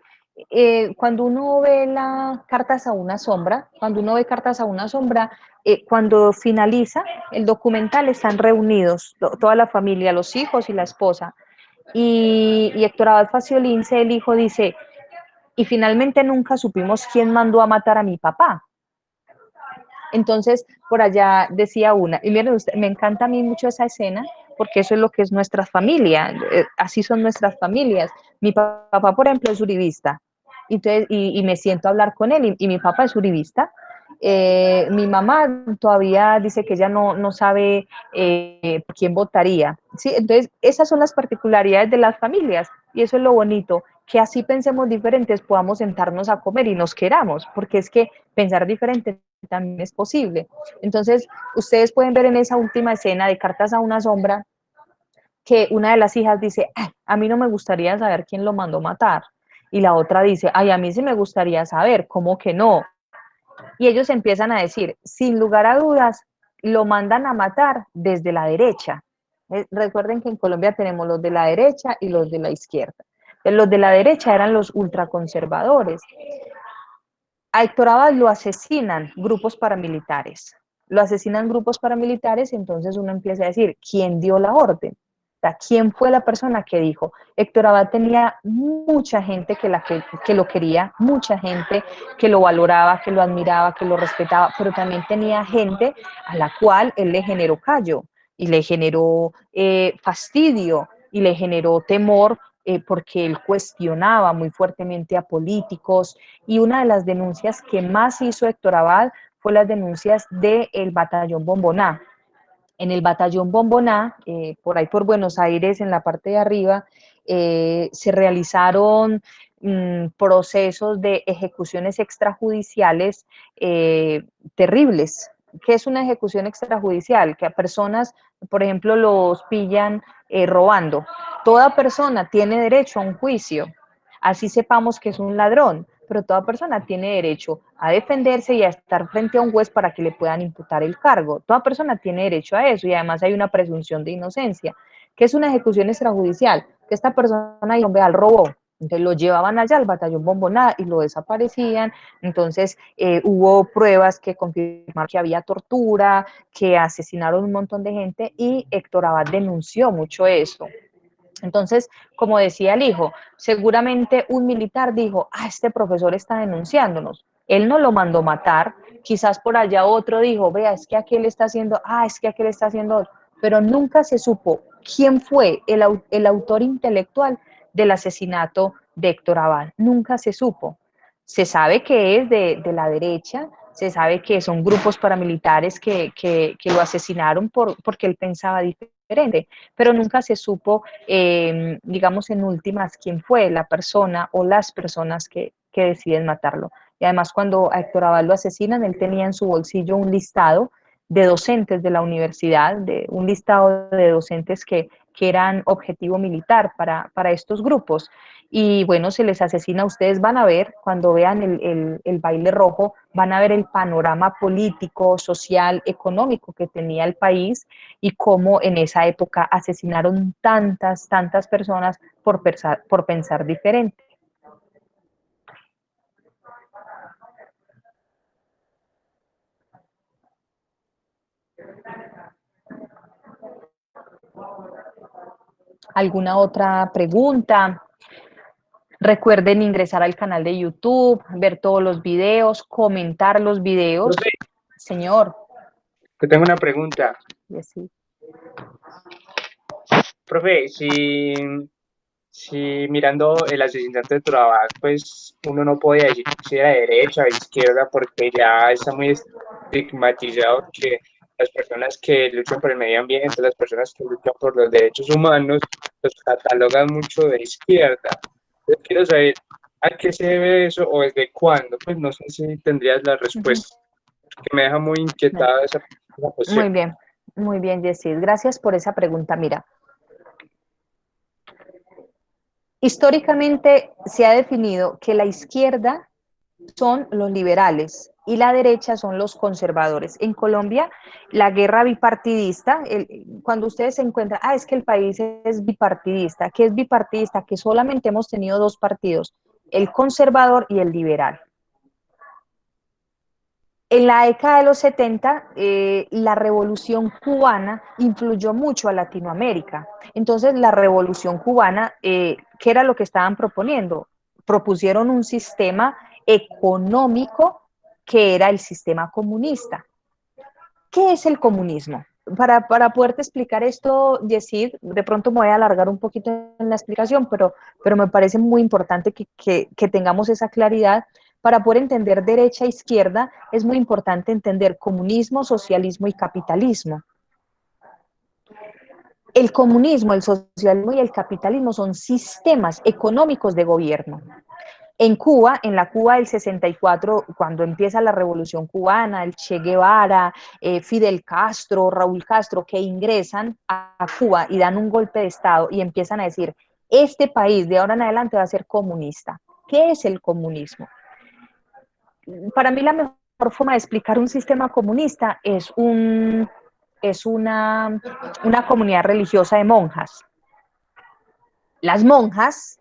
Cuando uno ve Cartas a una sombra, cuando uno ve Cartas a una sombra, cuando finaliza el documental están reunidos toda la familia, los hijos y la esposa. Y Héctor Abad Faciolince, el hijo, dice, y finalmente nunca supimos quién mandó a matar a mi papá. Entonces, por allá decía una, y miren, me encanta a mí mucho esa escena, porque eso es lo que es nuestra familia, así son nuestras familias. Mi papá, por ejemplo, es uribista, entonces, y me siento a hablar con él, y mi papá es uribista. Mi mamá todavía dice que ella no sabe quién votaría, ¿sí? Entonces, esas son las particularidades de las familias, y eso es lo bonito, que así pensemos diferentes, podamos sentarnos a comer y nos queramos, porque es que pensar diferente también es posible. Entonces, ustedes pueden ver en esa última escena de Cartas a una sombra que una de las hijas dice, a mí no me gustaría saber quién lo mandó matar. Y la otra dice, ay, a mí sí me gustaría saber, ¿cómo que no? Y ellos empiezan a decir, sin lugar a dudas, lo mandan a matar desde la derecha. Recuerden que en Colombia tenemos los de la derecha y los de la izquierda. Los de la derecha eran los ultraconservadores. A Héctor Abad lo asesinan grupos paramilitares. Lo asesinan grupos paramilitares y entonces uno empieza a decir, ¿quién dio la orden? O sea, ¿quién fue la persona que dijo? Héctor Abad tenía mucha gente que lo quería, mucha gente que lo valoraba, que lo admiraba, que lo respetaba, pero también tenía gente a la cual él le generó callo y le generó fastidio y le generó temor porque él cuestionaba muy fuertemente a políticos, y una de las denuncias que más hizo Héctor Abad fue las denuncias del batallón Bomboná. En el batallón Bomboná, por ahí por Buenos Aires, en la parte de arriba, se realizaron procesos de ejecuciones extrajudiciales terribles. ¿Qué es una ejecución extrajudicial? Que a personas, por ejemplo, los pillan robando. Toda persona tiene derecho a un juicio, así sepamos que es un ladrón, pero toda persona tiene derecho a defenderse y a estar frente a un juez para que le puedan imputar el cargo. Toda persona tiene derecho a eso y además hay una presunción de inocencia. ¿Qué es una ejecución extrajudicial? Que esta persona y hombre al robó. Entonces lo llevaban allá al batallón Bomboná y lo desaparecían. Entonces hubo pruebas que confirmaron que había tortura, que asesinaron un montón de gente y Héctor Abad denunció mucho eso. Entonces, como decía el hijo, seguramente un militar dijo, este profesor está denunciándonos. Él no lo mandó matar, quizás por allá otro dijo, vea, es que aquel está haciendo, es que aquel está haciendo otro, pero nunca se supo quién fue el autor intelectual del asesinato de Héctor Abad, nunca se supo. Se sabe que es de la derecha, se sabe que son grupos paramilitares que lo asesinaron porque él pensaba diferente, pero nunca se supo digamos, en últimas, quién fue la persona o las personas que deciden matarlo. Y además, cuando a Héctor Abad lo asesinan, él tenía en su bolsillo un listado de docentes de la universidad, un listado de docentes que eran objetivo militar para estos grupos. Y bueno, se les asesina, ustedes van a ver, cuando vean el baile rojo, van a ver el panorama político, social, económico que tenía el país y cómo en esa época asesinaron tantas personas por pensar diferente. ¿Alguna otra pregunta? Recuerden ingresar al canal de YouTube, ver todos los videos, comentar los videos. Profe, Señor. te tengo una pregunta. Sí. Profe, si mirando el asesinato de Turabal, pues uno no puede decir si era de derecha o de izquierda porque ya está muy estigmatizado que las personas que luchan por el medio ambiente, las personas que luchan por los derechos humanos, los catalogan mucho de izquierda. Yo quiero saber a qué se debe eso o desde cuándo. Pues no sé si tendrías la respuesta, que me deja muy inquietada esa cuestión. Muy bien, Yesid. Gracias por esa pregunta. Mira, históricamente se ha definido que la izquierda son los liberales y la derecha son los conservadores. En Colombia, la guerra bipartidista, cuando ustedes se encuentran, es que el país es bipartidista. ¿Qué es bipartidista? Que solamente hemos tenido dos partidos, el conservador y el liberal. En la década de los 70, la revolución cubana influyó mucho a Latinoamérica. Entonces, la revolución cubana, ¿qué era lo que estaban proponiendo? Propusieron un sistema económico que era el sistema comunista. ¿Qué es el comunismo? Para poderte explicar esto, Yesid, de pronto me voy a alargar un poquito en la explicación, pero me parece muy importante que tengamos esa claridad. Para poder entender derecha e izquierda, es muy importante entender comunismo, socialismo y capitalismo. El comunismo, el socialismo y el capitalismo son sistemas económicos de gobierno. En Cuba, en la Cuba del 64, cuando empieza la revolución cubana, el Che Guevara, Fidel Castro, Raúl Castro, que ingresan a Cuba y dan un golpe de Estado y empiezan a decir, este país de ahora en adelante va a ser comunista. ¿Qué es el comunismo? Para mí la mejor forma de explicar un sistema comunista es una comunidad religiosa de monjas. Las monjas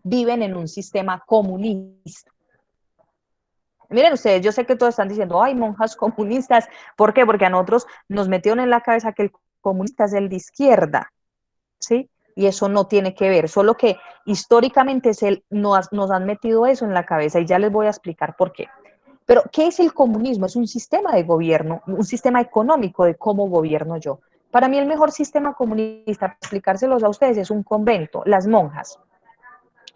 viven en un sistema comunista. Miren ustedes, yo sé que todos están diciendo, monjas comunistas. ¿Por qué? Porque a nosotros nos metieron en la cabeza que el comunista es el de izquierda, ¿sí? Y eso no tiene que ver, solo que históricamente nos han metido eso en la cabeza y ya les voy a explicar por qué. Pero, ¿qué es el comunismo? Es un sistema de gobierno, un sistema económico de cómo gobierno yo. Para mí el mejor sistema comunista, para explicárselos a ustedes, es un convento, las monjas.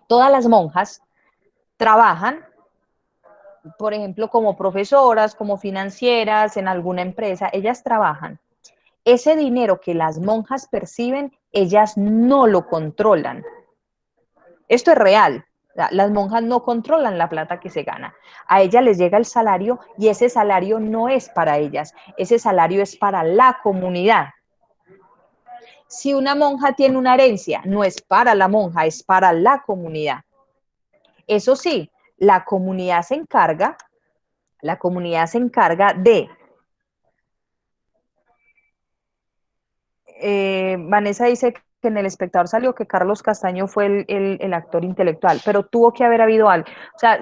Todas las monjas trabajan, por ejemplo, como profesoras, como financieras, en alguna empresa, ellas trabajan. Ese dinero que las monjas perciben, ellas no lo controlan. Esto es real. Las monjas no controlan la plata que se gana. A ellas les llega el salario y ese salario no es para ellas. Ese salario es para la comunidad. Si una monja tiene una herencia, no es para la monja, es para la comunidad. Eso sí, la comunidad se encarga de Vanessa dice que en El Espectador salió que Carlos Castaño fue el actor intelectual, pero tuvo que haber habido algo. O sea,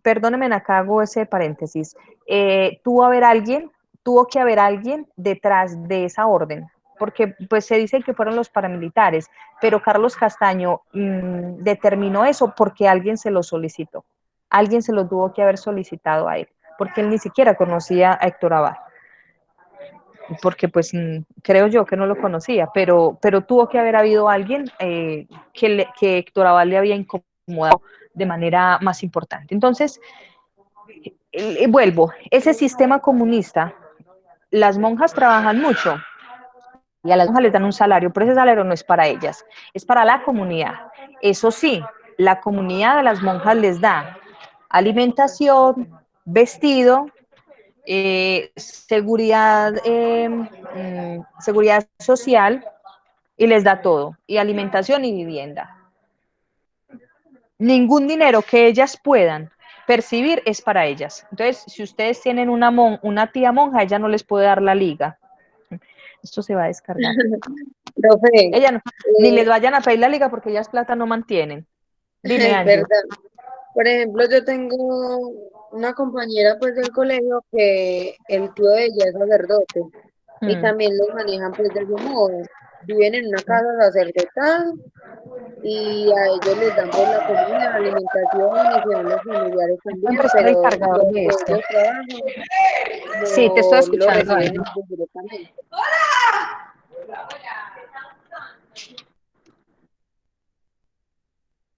perdónenme, acá hago ese paréntesis. Tuvo que haber alguien detrás de esa orden, porque pues se dice que fueron los paramilitares, pero Carlos Castaño determinó eso porque alguien se lo solicitó. Alguien se lo tuvo que haber solicitado a él, porque él ni siquiera conocía a Héctor Abad, porque pues creo yo que no lo conocía, pero tuvo que haber habido alguien que Héctor Abad le había incomodado de manera más importante. Entonces, vuelvo, ese sistema comunista, las monjas trabajan mucho y a las monjas les dan un salario, pero ese salario no es para ellas, es para la comunidad. Eso sí, la comunidad de las monjas les da alimentación, vestido, seguridad social y les da todo, y alimentación y vivienda. Ningún dinero que ellas puedan percibir es para ellas. Entonces, si ustedes tienen una tía monja, ella no les puede dar la liga. Esto se va a descargar. Profe, Ella no, ni les vayan a pedir la liga porque ellas plata no mantienen. Dime, es Angie. verdad. Por ejemplo, yo tengo una compañera pues del colegio que el tío de ella es sacerdote y también los manejan pues de ese modo. Viven en una casa sacerdotal y a ellos les dan pues la comida, alimentación y se dan los familiares ¿Me pueden también, prestar el pero cargador lo de que este? ellos trabajan Sí, te estoy no lo escuchando, reciben Angie. ellos directamente.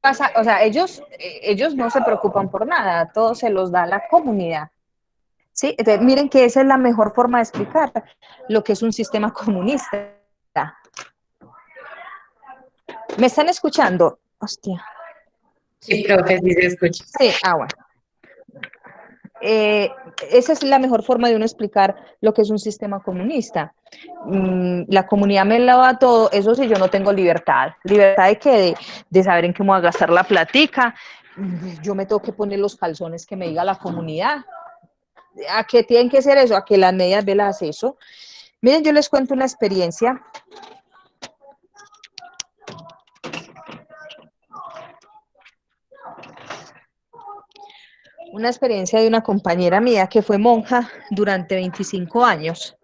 Pasa, o sea, ellos no se preocupan por nada, todo se los da la comunidad. ¿Sí? Entonces, miren que esa es la mejor forma de explicar lo que es un sistema comunista. ¿Me están escuchando? Hostia. Sí, profe, sí se escucha. Sí, bueno. Esa es la mejor forma de uno explicar lo que es un sistema comunista. La comunidad me lo da todo, eso sí, yo no tengo libertad. ¿Libertad de qué? De saber en qué me voy a gastar la platica. Yo me tengo que poner los calzones que me diga la comunidad. ¿A qué tienen que ser eso? A que las medias velas eso. Miren, yo les cuento una experiencia. Una experiencia de una compañera mía que fue monja durante 25 años.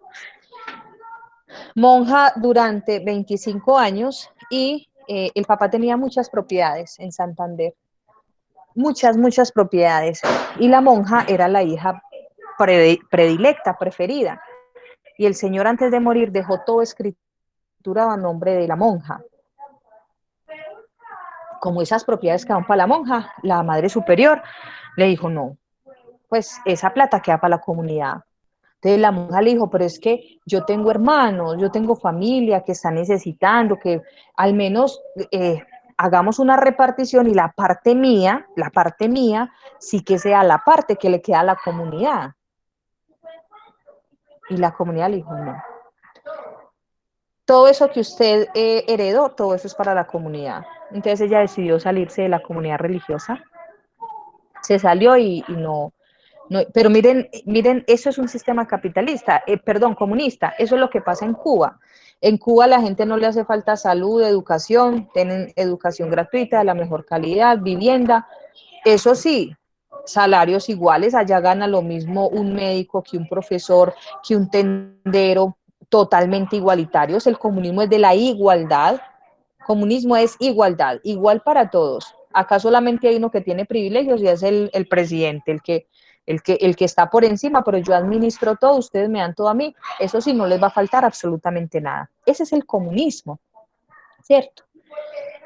Monja durante 25 años y el papá tenía muchas propiedades en Santander. Muchas propiedades. Y la monja era la hija predilecta, preferida. Y el señor antes de morir dejó todo escritura a nombre de la monja. Como esas propiedades quedaban para la monja, la madre superior le dijo, no, pues esa plata queda para la comunidad. Entonces la monja le dijo, pero es que yo tengo hermanos, yo tengo familia que está necesitando, que al menos hagamos una repartición y la parte mía, sí que sea la parte que le queda a la comunidad. Y la comunidad le dijo, no. Todo eso que usted heredó, todo eso es para la comunidad. Entonces ella decidió salirse de la comunidad religiosa, se salió y no, pero miren, eso es un sistema capitalista, perdón, comunista. Eso es lo que pasa en Cuba. En Cuba la gente no le hace falta salud, educación, tienen educación gratuita de la mejor calidad, vivienda. Eso sí, salarios iguales, allá gana lo mismo un médico que un profesor, que un tendero, totalmente igualitarios. El comunismo es de la igualdad. Comunismo es igualdad, igual para todos. Acá solamente hay uno que tiene privilegios y es el presidente, el que está por encima, pero yo administro todo, ustedes me dan todo a mí, eso sí, no les va a faltar absolutamente nada. Ese es el comunismo, ¿cierto?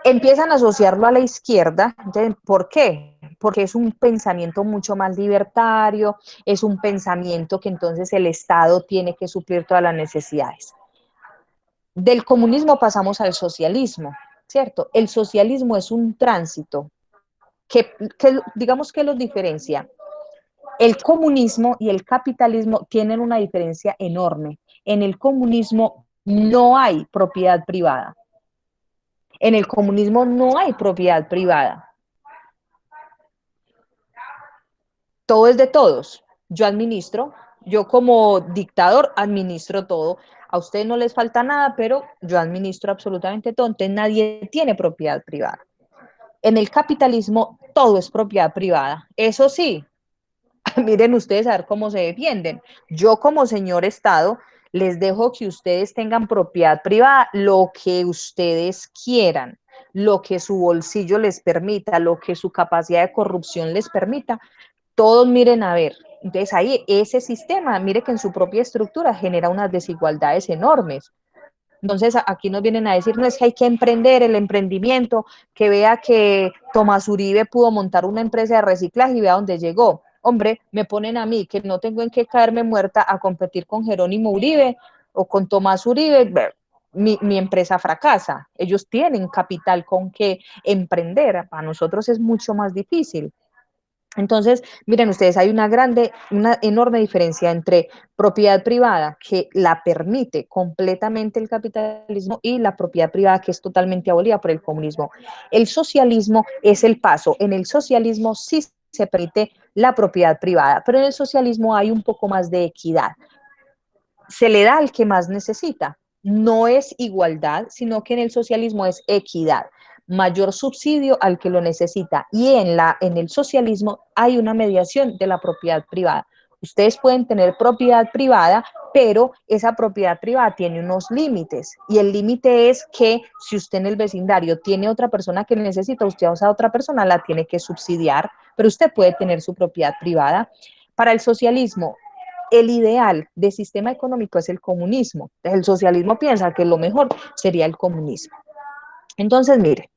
Empiezan a asociarlo a la izquierda. Entonces, ¿por qué? porque es un pensamiento mucho más libertario, es un pensamiento que entonces el Estado tiene que suplir todas las necesidades. Del comunismo pasamos al socialismo, ¿cierto? El socialismo es un tránsito que digamos que los diferencia. El comunismo y el capitalismo tienen una diferencia enorme. En el comunismo no hay propiedad privada. En el comunismo no hay propiedad privada. Todo es de todos. Yo administro, yo como dictador administro todo. A ustedes no les falta nada, pero yo administro absolutamente todo. Entonces nadie tiene propiedad privada. En el capitalismo todo es propiedad privada. Eso sí, miren ustedes a ver cómo se defienden. Yo como señor Estado les dejo que ustedes tengan propiedad privada, lo que ustedes quieran, lo que su bolsillo les permita, lo que su capacidad de corrupción les permita. Todos miren a ver. Entonces ahí ese sistema, mire que en su propia estructura genera unas desigualdades enormes. Entonces aquí nos vienen a decir, no es que hay que emprender el emprendimiento, que vea que Tomás Uribe pudo montar una empresa de reciclaje y vea dónde llegó. Hombre, me ponen a mí que no tengo en qué caerme muerta a competir con Jerónimo Uribe o con Tomás Uribe, mi empresa fracasa. Ellos tienen capital con que emprender, para nosotros es mucho más difícil. Entonces, miren ustedes, hay una enorme diferencia entre propiedad privada que la permite completamente el capitalismo y la propiedad privada que es totalmente abolida por el comunismo. El socialismo es el paso. En el socialismo sí se permite la propiedad privada, pero en el socialismo hay un poco más de equidad. Se le da al que más necesita. No es igualdad, sino que en el socialismo es equidad, mayor subsidio al que lo necesita. Y en el socialismo hay una mediación de la propiedad privada. Ustedes pueden tener propiedad privada, pero esa propiedad privada tiene unos límites. Y el límite es que si usted en el vecindario tiene otra persona que necesita, usted a esa otra persona la tiene que subsidiar, pero usted puede tener su propiedad privada. Para el socialismo, el ideal de sistema económico es el comunismo. El socialismo piensa que lo mejor sería el comunismo. Entonces, mire,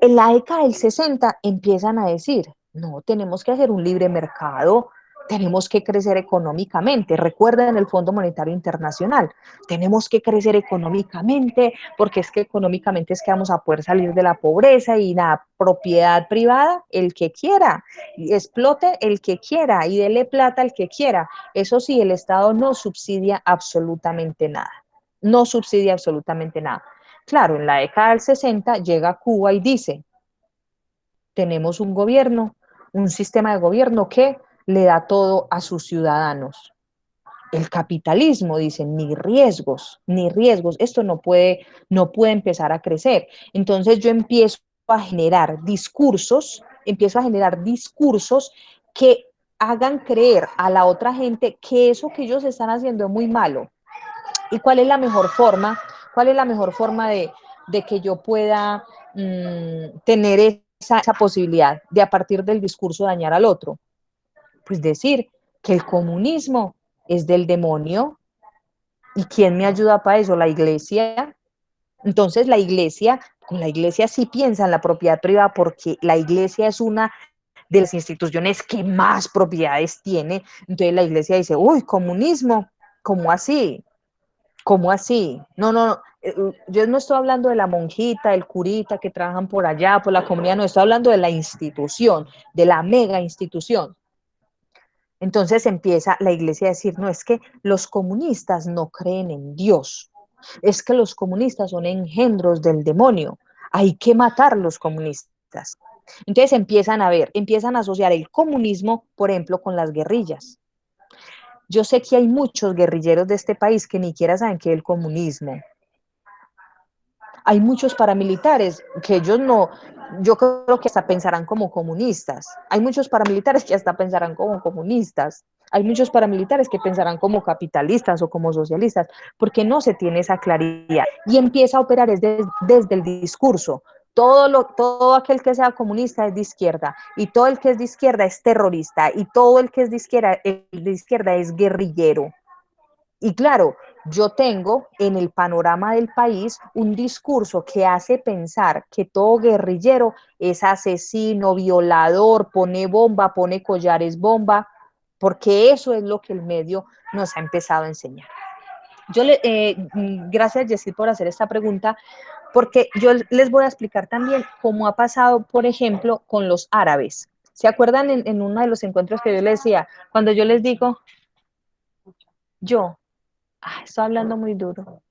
en la década del 60 empiezan a decir, no, tenemos que hacer un libre mercado, tenemos que crecer económicamente. Recuerden el Fondo Monetario Internacional, tenemos que crecer económicamente porque es que económicamente es que vamos a poder salir de la pobreza y la propiedad privada, el que quiera, y explote el que quiera y dele plata al que quiera. Eso sí, el Estado no subsidia absolutamente nada, no subsidia absolutamente nada. Claro, en la década del 60 llega Cuba y dice, tenemos un gobierno, un sistema de gobierno que le da todo a sus ciudadanos. El capitalismo, dicen, ni riesgos, esto no puede empezar a crecer. Entonces yo empiezo a generar discursos que hagan creer a la otra gente que eso que ellos están haciendo es muy malo. ¿Y cuál es la mejor forma? ¿Cuál es la mejor forma de que yo pueda tener esa posibilidad de a partir del discurso dañar al otro? Pues decir que el comunismo es del demonio. ¿Y quién me ayuda para eso? La iglesia. Entonces con la iglesia sí piensa en la propiedad privada porque la iglesia es una de las instituciones que más propiedades tiene. Entonces la iglesia dice, uy, comunismo, ¿cómo así? ¿Cómo así? No, no, no. Yo no estoy hablando de la monjita, el curita que trabajan por allá, por la comunidad, no, estoy hablando de la institución, de la mega institución. Entonces empieza la iglesia a decir, no, es que los comunistas no creen en Dios, es que los comunistas son engendros del demonio, hay que matar a los comunistas. Entonces empiezan a asociar el comunismo, por ejemplo, con las guerrillas. Yo sé que hay muchos guerrilleros de este país que ni siquiera saben qué es el comunismo. Hay muchos paramilitares que ellos no, yo creo que hasta pensarán como comunistas. Hay muchos paramilitares que hasta pensarán como comunistas. Hay muchos paramilitares que pensarán como capitalistas o como socialistas, porque no se tiene esa claridad. Y empieza a operar desde el discurso. Todo aquel que sea comunista es de izquierda, y todo el que es de izquierda es terrorista, y todo el que es de izquierda es guerrillero. Y claro, yo tengo en el panorama del país un discurso que hace pensar que todo guerrillero es asesino, violador, pone bomba, pone collares bomba, porque eso es lo que el medio nos ha empezado a enseñar. Gracias, Jessy, por hacer esta pregunta, porque yo les voy a explicar también cómo ha pasado, por ejemplo, con los árabes. ¿Se acuerdan en uno de los encuentros que yo les decía? Cuando yo les digo, estoy hablando muy duro.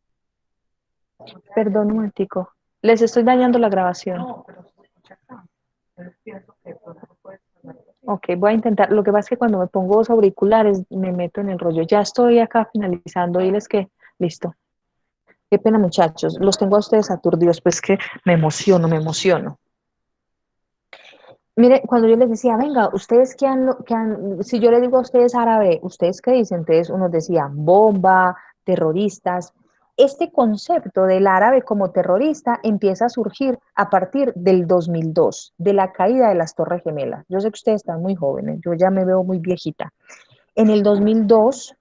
Perdón un momentico. Les estoy dañando la grabación. Ok, voy a intentar. Lo que pasa es que cuando me pongo los auriculares me meto en el rollo. Ya estoy acá finalizando. Diles que, listo. Qué pena, muchachos. Los tengo a ustedes aturdidos, pues que me emociono, me emociono. Mire, cuando yo les decía, venga, ustedes si yo les digo a ustedes árabe, ¿ustedes qué dicen? Entonces unos decían bomba, terroristas. Este concepto del árabe como terrorista empieza a surgir a partir del 2002, de la caída de las Torres Gemelas. Yo sé que ustedes están muy jóvenes, yo ya me veo muy viejita. En el 2002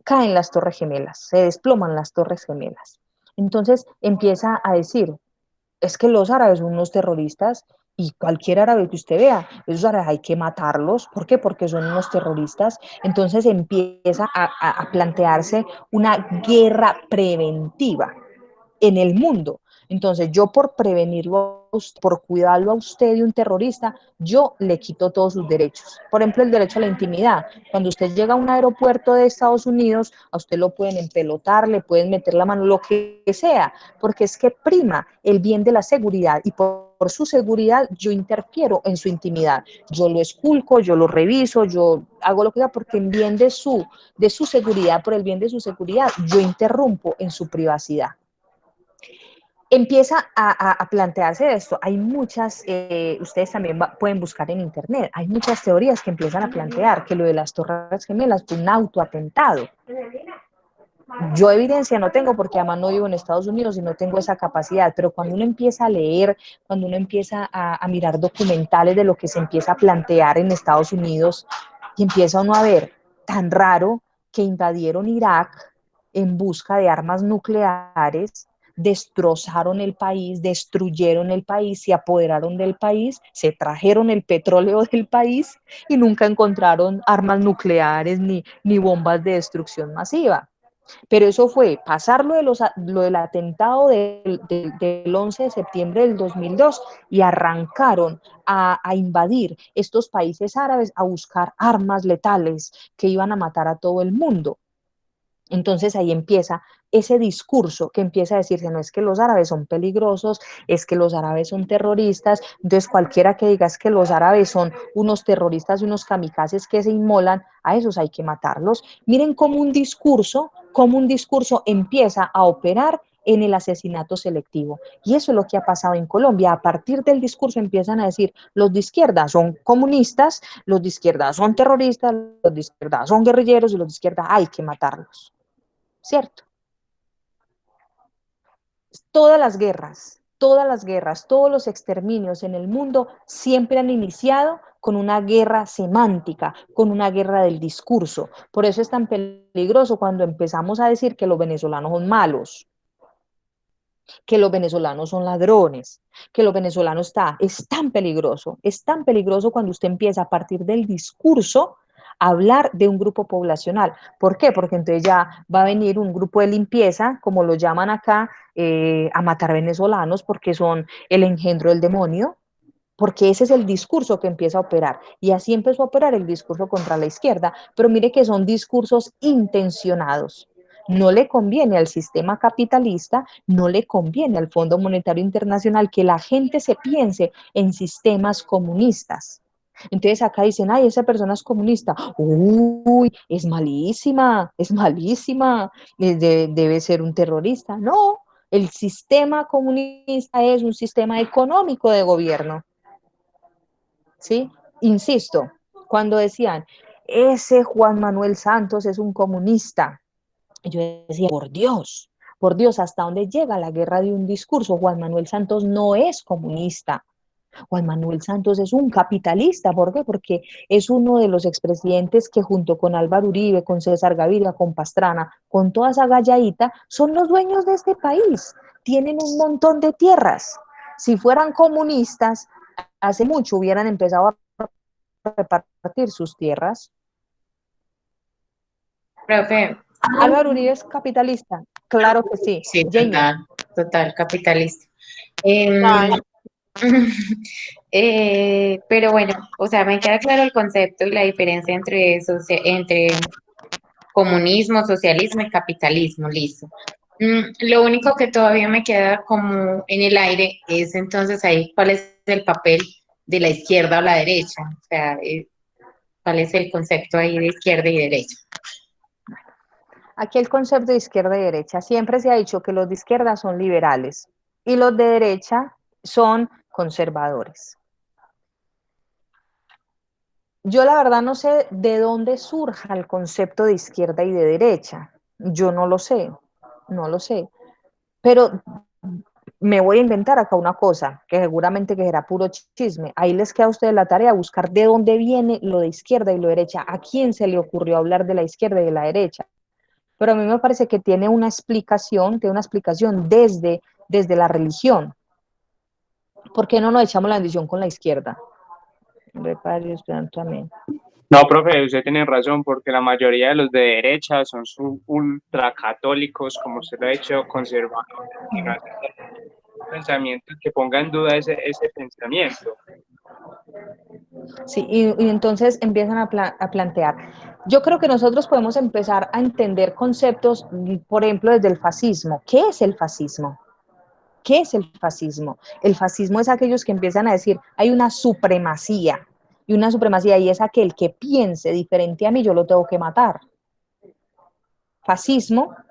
caen las Torres Gemelas, se desploman las Torres Gemelas. Entonces empieza a decir, es que los árabes son unos terroristas y cualquier árabe que usted vea, esos árabes hay que matarlos. ¿Por qué? Porque son unos terroristas. Entonces empieza a plantearse una guerra preventiva en el mundo. Entonces, yo por prevenirlo, por cuidarlo a usted de un terrorista, yo le quito todos sus derechos. Por ejemplo, el derecho a la intimidad. Cuando usted llega a un aeropuerto de Estados Unidos, a usted lo pueden empelotar, le pueden meter la mano, lo que sea, porque es que prima el bien de la seguridad y por su seguridad yo interfiero en su intimidad. Yo lo esculco, yo lo reviso, yo hago lo que sea porque en bien de su seguridad, por el bien de su seguridad, yo interrumpo en su privacidad. Empieza a plantearse esto. Hay muchas, ustedes también pueden buscar en internet, hay muchas teorías que empiezan a plantear que lo de las Torres Gemelas fue un autoatentado. Yo evidencia no tengo porque además no vivo en Estados Unidos y no tengo esa capacidad, pero cuando uno empieza a leer, cuando uno empieza a mirar documentales de lo que se empieza a plantear en Estados Unidos y empieza uno a ver tan raro que invadieron Irak en busca de armas nucleares, destrozaron el país, destruyeron el país, se apoderaron del país, se trajeron el petróleo del país y nunca encontraron armas nucleares ni bombas de destrucción masiva. Pero eso fue pasar lo del atentado del 11 de septiembre del 2002 y arrancaron a invadir estos países árabes a buscar armas letales que iban a matar a todo el mundo. Entonces ahí empieza ese discurso que empieza a decirse, no es que los árabes son peligrosos, es que los árabes son terroristas, entonces cualquiera que diga es que los árabes son unos terroristas y unos kamikazes que se inmolan, a esos hay que matarlos. Miren cómo un discurso empieza a operar en el asesinato selectivo. Y eso es lo que ha pasado en Colombia. A partir del discurso empiezan a decir, los de izquierda son comunistas, los de izquierda son terroristas, los de izquierda son guerrilleros y los de izquierda hay que matarlos. ¿Cierto? Todas las guerras, todos los exterminios en el mundo siempre han iniciado con una guerra semántica, con una guerra del discurso. Por eso es tan peligroso cuando empezamos a decir que los venezolanos son malos, que los venezolanos son ladrones, que los venezolanos es tan peligroso cuando usted empieza a partir del discurso a hablar de un grupo poblacional. ¿Por qué? Porque entonces ya va a venir un grupo de limpieza, como lo llaman acá, a matar venezolanos porque son el engendro del demonio, porque ese es el discurso que empieza a operar. Y así empezó a operar el discurso contra la izquierda. Pero mire que son discursos intencionados. No le conviene al sistema capitalista, no le conviene al Fondo Monetario Internacional que la gente se piense en sistemas comunistas. Entonces acá dicen, ay, esa persona es comunista. Uy, es malísima, debe ser un terrorista. No, el sistema comunista es un sistema económico de gobierno. ¿Sí? Insisto, cuando decían, ese Juan Manuel Santos es un comunista, yo decía, por Dios, ¿hasta dónde llega la guerra de un discurso? Juan Manuel Santos no es comunista. Juan Manuel Santos es un capitalista, ¿por qué? Porque es uno de los expresidentes que junto con Álvaro Uribe, con César Gaviria, con Pastrana, con toda esa galladita, son los dueños de este país. Tienen un montón de tierras. Si fueran comunistas, hace mucho hubieran empezado a repartir sus tierras. Profe, Álvaro Uribe es capitalista, claro que sí. sí, Jenny. total, capitalista. Em, Total. pero bueno, o sea, me queda claro el concepto y la diferencia entre comunismo, socialismo y capitalismo, listo. Lo único que todavía me queda como en el aire es entonces ahí cuál es el papel de la izquierda o la derecha, o sea, cuál es el concepto ahí de izquierda y derecha. Aquí el concepto de izquierda y derecha. Siempre se ha dicho que los de izquierda son liberales y los de derecha son conservadores. Yo la verdad no sé de dónde surja el concepto de izquierda y de derecha. Yo no lo sé, no lo sé. Pero me voy a inventar acá una cosa, que seguramente que será puro chisme. Ahí les queda a ustedes la tarea de buscar de dónde viene lo de izquierda y lo de derecha. ¿A quién se le ocurrió hablar de la izquierda y de la derecha? Pero a mí me parece que tiene una explicación desde la religión. ¿Por qué no nos echamos la bendición con la izquierda? También. No, profe, usted tiene razón, porque la mayoría de los de derecha son ultracatólicos, como usted lo ha dicho, conservadores, y no hacen pensamientos que ponga en duda ese pensamiento. Sí, y entonces empiezan a plantear. Yo creo que nosotros podemos empezar a entender conceptos, por ejemplo, desde el fascismo. ¿Qué es el fascismo? ¿Qué es el fascismo? El fascismo es aquellos que empiezan a decir, hay una supremacía, y es aquel que piense diferente a mí, yo lo tengo que matar.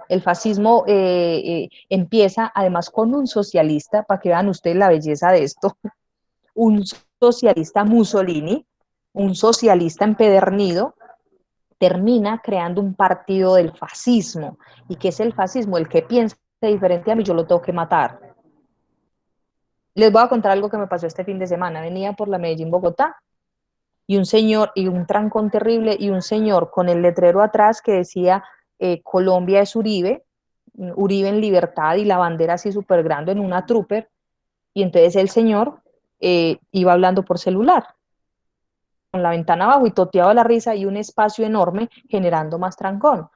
El fascismo empieza además con un socialista, para que vean ustedes la belleza de esto, un socialista Mussolini, un socialista empedernido, termina creando un partido del fascismo. ¿Y qué es el fascismo? El que piensa diferente a mí, yo lo tengo que matar. Les voy a contar algo que me pasó este fin de semana. Venía por la Medellín-Bogotá y un señor, y un trancón terrible, y un señor con el letrero atrás que decía Colombia es Uribe, Uribe en libertad, y la bandera así súper grande en una trooper, y entonces el señor iba hablando por celular, con la ventana abajo y toteaba la risa y un espacio enorme generando más trancón.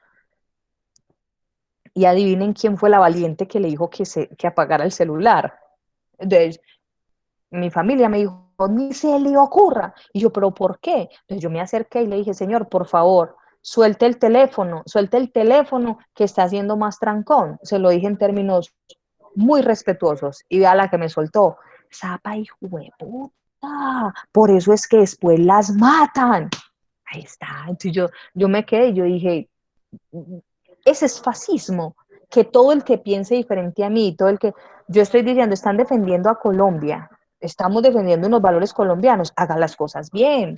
Y adivinen quién fue la valiente que le dijo que apagara el celular. Entonces, mi familia me dijo, ni se le ocurra. Y yo, ¿pero por qué? Entonces yo me acerqué y le dije, señor, por favor, suelte el teléfono que está haciendo más trancón. Se lo dije en términos muy respetuosos. Y vea la que me soltó. Zapa, hijo de puta. Por eso es que después las matan. Ahí está. Entonces yo me quedé y yo dije, ese es fascismo, que todo el que piense diferente a mí, todo el que yo estoy diciendo, están defendiendo a Colombia, estamos defendiendo unos valores colombianos, haga las cosas bien.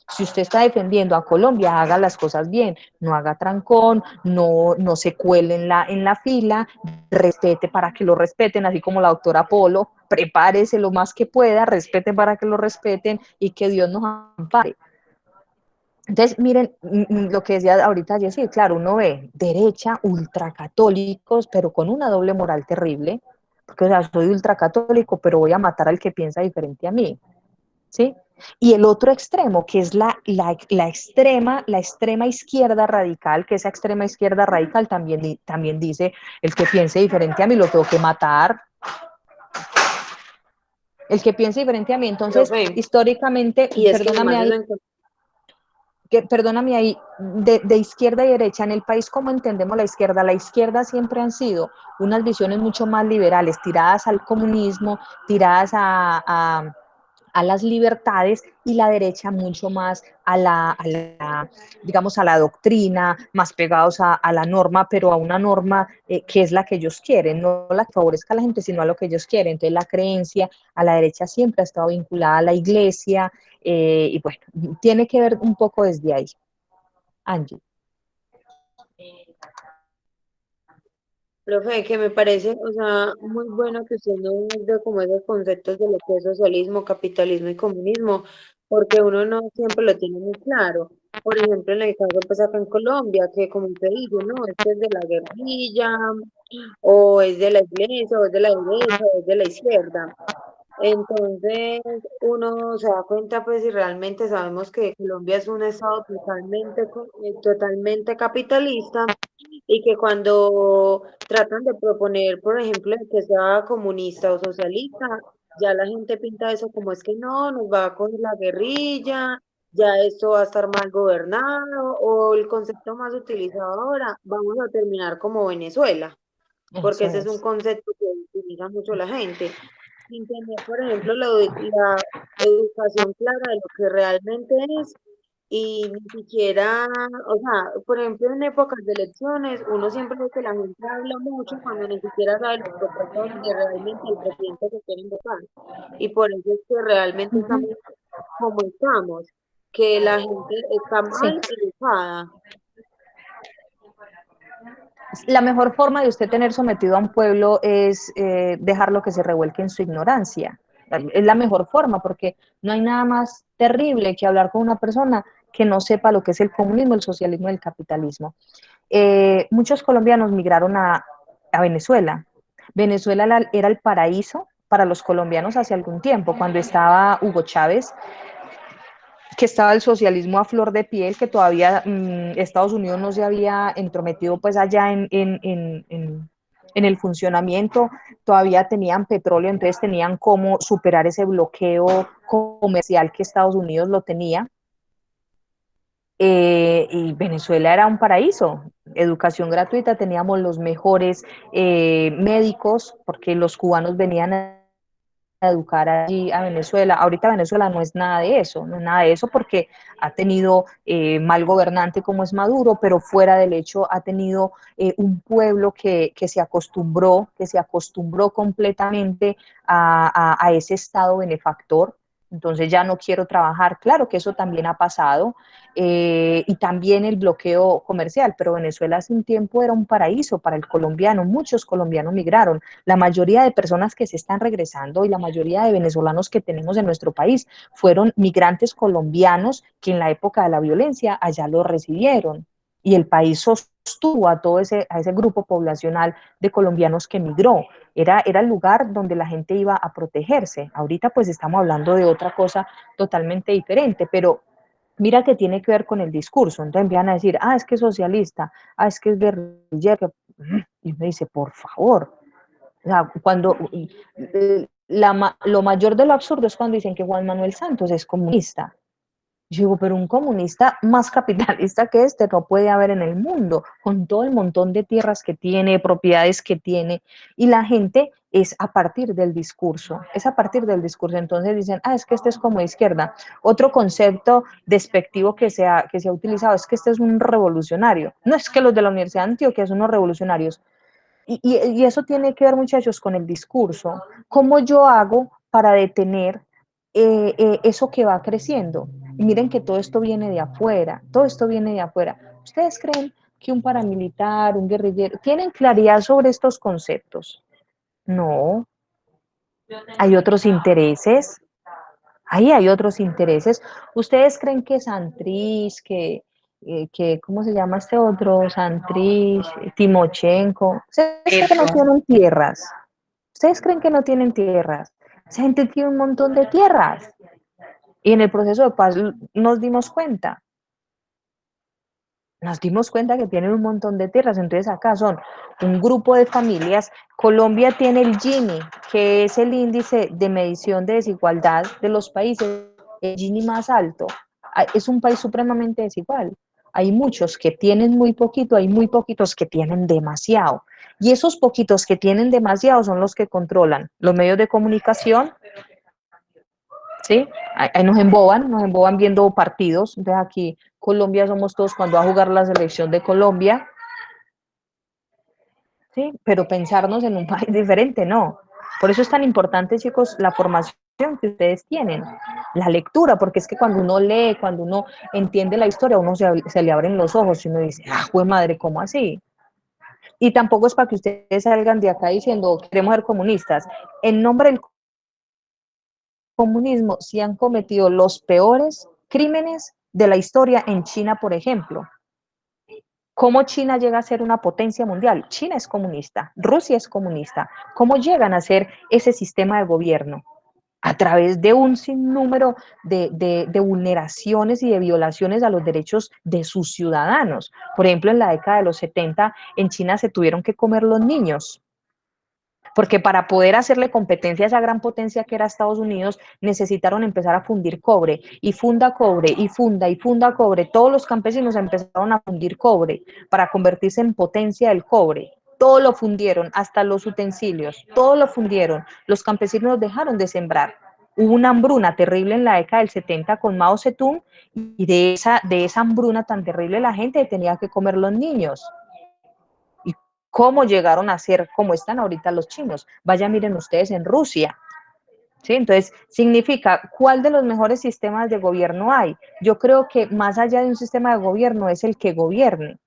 Si usted está defendiendo a Colombia, haga las cosas bien, no haga trancón, no se cuele en la fila, respete para que lo respeten, así como la doctora Polo, prepárese lo más que pueda, respete para que lo respeten y que Dios nos ampare. Entonces, miren lo que decía ahorita Jessy, claro, uno ve derecha, ultracatólicos, pero con una doble moral terrible, porque o sea, soy ultracatólico, pero voy a matar al que piensa diferente a mí, ¿sí? Y el otro extremo, que es la extrema izquierda radical, que esa extrema izquierda radical también dice, el que piense diferente a mí lo tengo que matar, el que piense diferente a mí. Entonces, Profe, históricamente, y es que nomás eso perdóname ahí, de izquierda y derecha, en el país, ¿cómo entendemos la izquierda siempre han sido unas visiones mucho más liberales, tiradas al comunismo, tiradas a las libertades, y la derecha mucho más digamos, a la doctrina, más pegados a la norma, pero a una norma que es la que ellos quieren, no la que favorezca a la gente, sino a lo que ellos quieren. Entonces la creencia a la derecha siempre ha estado vinculada a la iglesia, y bueno, tiene que ver un poco desde ahí. Angie. Profe, que me parece, o sea, muy bueno que usted nos dé como esos conceptos de lo que es socialismo, capitalismo y comunismo, porque uno no siempre lo tiene muy claro. Por ejemplo, en el caso, pues acá en Colombia, que como usted dice, no, este es de la guerrilla, o es de la iglesia, o es de la derecha, o es de la izquierda. Entonces, uno se da cuenta, pues, si realmente sabemos que Colombia es un estado totalmente, totalmente capitalista y que cuando tratan de proponer, por ejemplo, que sea comunista o socialista, ya la gente pinta eso como es que no, nos va con la guerrilla, ya esto va a estar mal gobernado, o el concepto más utilizado ahora, vamos a terminar como Venezuela, porque Eso ese es un es. concepto que utiliza mucho la gente sin tener, por ejemplo, la educación clara de lo que realmente es y ni siquiera, o sea, por ejemplo, en épocas de elecciones, uno siempre ve que la gente habla mucho cuando ni siquiera sabe los propuestas de realmente el presidente que quieren votar. Y por eso es que realmente Ujú. estamos como estamos, que la gente está Sí. mal educada. La mejor forma de usted tener sometido a un pueblo es dejarlo que se revuelque en su ignorancia. Es la mejor forma porque no hay nada más terrible que hablar con una persona que no sepa lo que es el comunismo, el socialismo y el capitalismo. Muchos colombianos migraron a Venezuela. Venezuela era el paraíso para los colombianos hace algún tiempo, cuando estaba Hugo Chávez, que estaba el socialismo a flor de piel, que todavía Estados Unidos no se había entrometido pues allá en el funcionamiento, todavía tenían petróleo, entonces tenían cómo superar ese bloqueo comercial que Estados Unidos lo tenía. Y Venezuela era un paraíso, educación gratuita, teníamos los mejores médicos, porque los cubanos venían a educar allí a Venezuela. Ahorita Venezuela no es nada de eso, no es nada de eso porque ha tenido mal gobernante como es Maduro, pero fuera del hecho ha tenido un pueblo que se acostumbró completamente a ese estado benefactor. Entonces ya no quiero trabajar. Claro que eso también ha pasado. Y también el bloqueo comercial, pero Venezuela hace un tiempo era un paraíso para el colombiano, muchos colombianos migraron, la mayoría de personas que se están regresando y la mayoría de venezolanos que tenemos en nuestro país fueron migrantes colombianos que en la época de la violencia allá lo recibieron y el país sostuvo a todo a ese grupo poblacional de colombianos que migró. Era el lugar donde la gente iba a protegerse. Ahorita pues estamos hablando de otra cosa totalmente diferente, pero mira que tiene que ver con el discurso. Entonces empiezan a decir, es que es socialista, es que es guerrillero. Y me dice, por favor, o sea, cuando lo mayor de lo absurdo es cuando dicen que Juan Manuel Santos es comunista. Yo digo, pero un comunista más capitalista que este no puede haber en el mundo, con todo el montón de tierras que tiene, propiedades que tiene, y la gente es a partir del discurso, es a partir del discurso. Entonces dicen, es que este es como izquierda. Otro concepto despectivo que se ha utilizado es que este es un revolucionario. No es que los de la Universidad de Antioquia son unos revolucionarios, y eso tiene que ver, muchachos, con el discurso. ¿Cómo yo hago para detener eso que va creciendo? Y miren que todo esto viene de afuera, todo esto viene de afuera. ¿Ustedes creen que un paramilitar, un guerrillero, tienen claridad sobre estos conceptos? No, hay otros intereses. Ahí hay otros intereses. ¿Ustedes creen que Santrich, ¿cómo se llama este otro? Santrich, Timochenko, ¿ustedes creen que no Petro. tienen tierras? ¿Ustedes creen que no tienen tierras? Esa gente tiene un montón de tierras. Y en el proceso de paz nos dimos cuenta que tienen un montón de tierras. Entonces acá son un grupo de familias. Colombia tiene el Gini, que es el índice de medición de desigualdad de los países, el Gini más alto. Es un país supremamente desigual. Hay muchos que tienen muy poquito, hay muy poquitos que tienen demasiado. Y esos poquitos que tienen demasiado son los que controlan los medios de comunicación, ¿sí? Ahí nos emboban viendo partidos. Entonces aquí Colombia somos todos cuando va a jugar la selección de Colombia, ¿sí? Pero pensarnos en un país diferente, no. Por eso es tan importante, chicos, la formación que ustedes tienen, la lectura, porque es que cuando uno lee, cuando uno entiende la historia, a uno se le abren los ojos y uno dice, ¡jue madre, ¿cómo así? Y tampoco es para que ustedes salgan de acá diciendo queremos ser comunistas. En nombre del comunismo se han cometido los peores crímenes de la historia en China, por ejemplo. ¿Cómo China llega a ser una potencia mundial? China es comunista, Rusia es comunista. ¿Cómo llegan a ser ese sistema de gobierno? A través de un sinnúmero de vulneraciones y de violaciones a los derechos de sus ciudadanos. Por ejemplo, en la década de los 70, en China se tuvieron que comer los niños, porque para poder hacerle competencia a esa gran potencia que era Estados Unidos, necesitaron empezar a fundir cobre, y funda cobre, y funda cobre. Todos los campesinos empezaron a fundir cobre para convertirse en potencia del cobre. Todo lo fundieron, hasta los utensilios, todo lo fundieron. Los campesinos dejaron de sembrar. Hubo una hambruna terrible en la década del 70 con Mao Zedong, y de esa hambruna tan terrible la gente tenía que comer los niños. ¿Cómo llegaron a ser como están ahorita los chinos? Vaya, miren ustedes en Rusia. ¿Sí? Entonces, significa, ¿cuál de los mejores sistemas de gobierno hay? Yo creo que más allá de un sistema de gobierno es el que gobierne.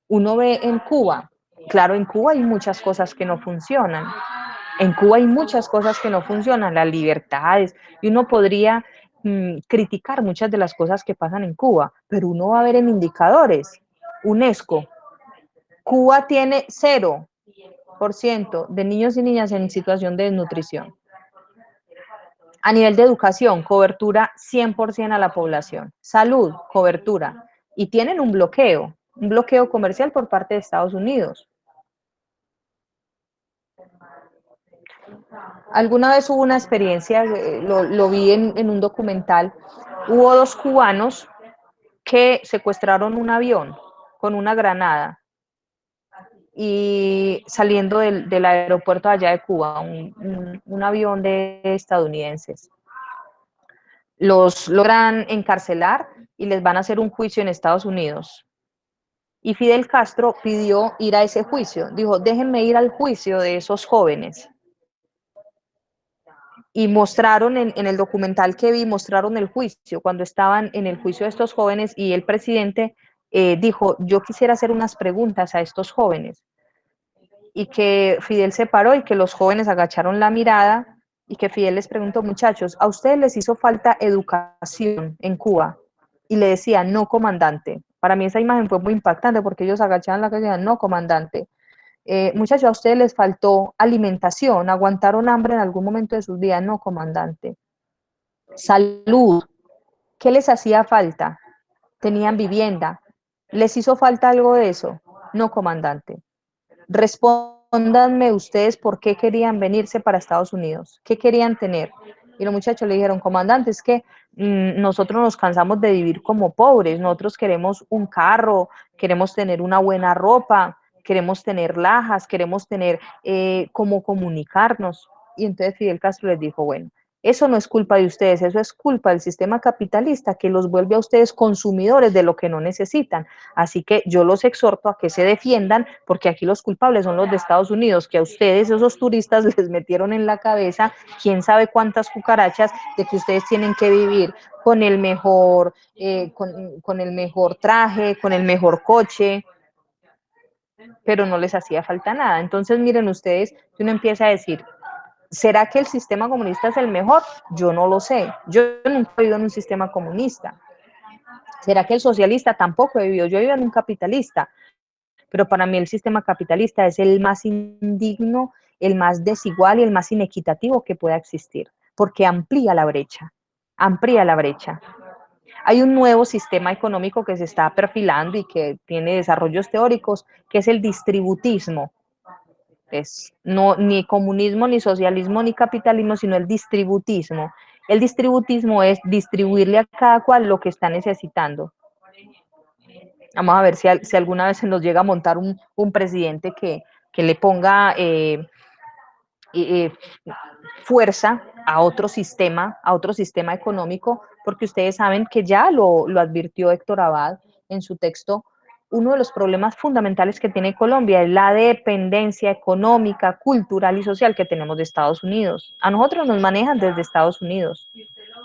Uno ve en Cuba, claro, en Cuba hay muchas cosas que no funcionan. En Cuba hay muchas cosas que no funcionan, las libertades, y uno podría criticar muchas de las cosas que pasan en Cuba, pero uno va a ver en indicadores. UNESCO, Cuba tiene 0% de niños y niñas en situación de desnutrición. A nivel de educación, cobertura 100% a la población. Salud, cobertura. Y tienen un bloqueo comercial por parte de Estados Unidos. Alguna vez hubo una experiencia, lo vi en un documental, hubo 2 cubanos que secuestraron un avión con una granada y saliendo del aeropuerto allá de Cuba, un avión de estadounidenses. Los logran encarcelar y les van a hacer un juicio en Estados Unidos. Y Fidel Castro pidió ir a ese juicio. Dijo, déjenme ir al juicio de esos jóvenes. Y mostraron en el documental que vi, mostraron el juicio, cuando estaban en el juicio de estos jóvenes, y el presidente dijo, yo quisiera hacer unas preguntas a estos jóvenes. Y que Fidel se paró y que los jóvenes agacharon la mirada y que Fidel les preguntó, muchachos, ¿a ustedes les hizo falta educación en Cuba? Y le decía, no, comandante. Para mí esa imagen fue muy impactante porque ellos agachaban la cabeza y decían, no, comandante. Muchachos, ¿a ustedes les faltó alimentación? ¿Aguantaron hambre en algún momento de sus vidas? No, comandante. Salud. ¿Qué les hacía falta? ¿Tenían vivienda? ¿Les hizo falta algo de eso? No, comandante. Respóndanme ustedes por qué querían venirse para Estados Unidos, qué querían tener. Y los muchachos le dijeron, comandante, es que nosotros nos cansamos de vivir como pobres, nosotros queremos un carro, queremos tener una buena ropa, queremos tener lajas, queremos tener cómo comunicarnos. Y entonces Fidel Castro les dijo, bueno, eso no es culpa de ustedes, eso es culpa del sistema capitalista que los vuelve a ustedes consumidores de lo que no necesitan. Así que yo los exhorto a que se defiendan, porque aquí los culpables son los de Estados Unidos, que a ustedes, esos turistas, les metieron en la cabeza quién sabe cuántas cucarachas de que ustedes tienen que vivir con el mejor, con el mejor traje, con el mejor coche, pero no les hacía falta nada. Entonces, miren ustedes, uno empieza a decir, ¿será que el sistema comunista es el mejor? Yo no lo sé. Yo nunca he vivido en un sistema comunista. ¿Será que el socialista? Tampoco he vivido. Yo he vivido en un capitalista. Pero para mí el sistema capitalista es el más indigno, el más desigual y el más inequitativo que pueda existir, porque amplía la brecha, amplía la brecha. Hay un nuevo sistema económico que se está perfilando y que tiene desarrollos teóricos, que es el distributismo. Es no, ni comunismo, ni socialismo, ni capitalismo, sino el distributismo. El distributismo es distribuirle a cada cual lo que está necesitando. Vamos a ver si alguna vez se nos llega a montar un presidente que le ponga fuerza a otro sistema económico, porque ustedes saben que ya lo advirtió Héctor Abad en su texto. Uno de los problemas fundamentales que tiene Colombia es la dependencia económica, cultural y social que tenemos de Estados Unidos. A nosotros nos manejan desde Estados Unidos.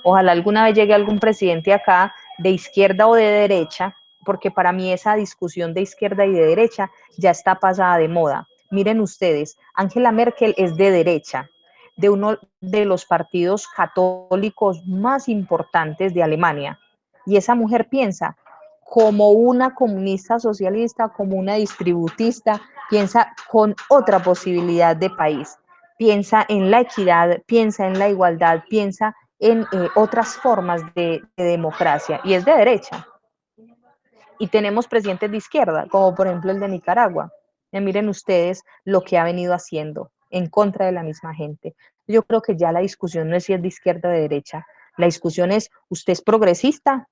Ojalá alguna vez llegue algún presidente acá de izquierda o de derecha porque para mí esa discusión de izquierda y de derecha ya está pasada de moda. Miren ustedes, Angela Merkel es de derecha, de uno de los partidos católicos más importantes de Alemania, y esa mujer piensa como una comunista socialista, como una distributista, piensa con otra posibilidad de país, piensa en la equidad, piensa en la igualdad, piensa en otras formas de democracia, y es de derecha. Y tenemos presidentes de izquierda, como por ejemplo el de Nicaragua. Y miren ustedes lo que ha venido haciendo en contra de la misma gente. Yo creo que ya la discusión no es si es de izquierda o de derecha. La discusión es, ¿usted es progresista?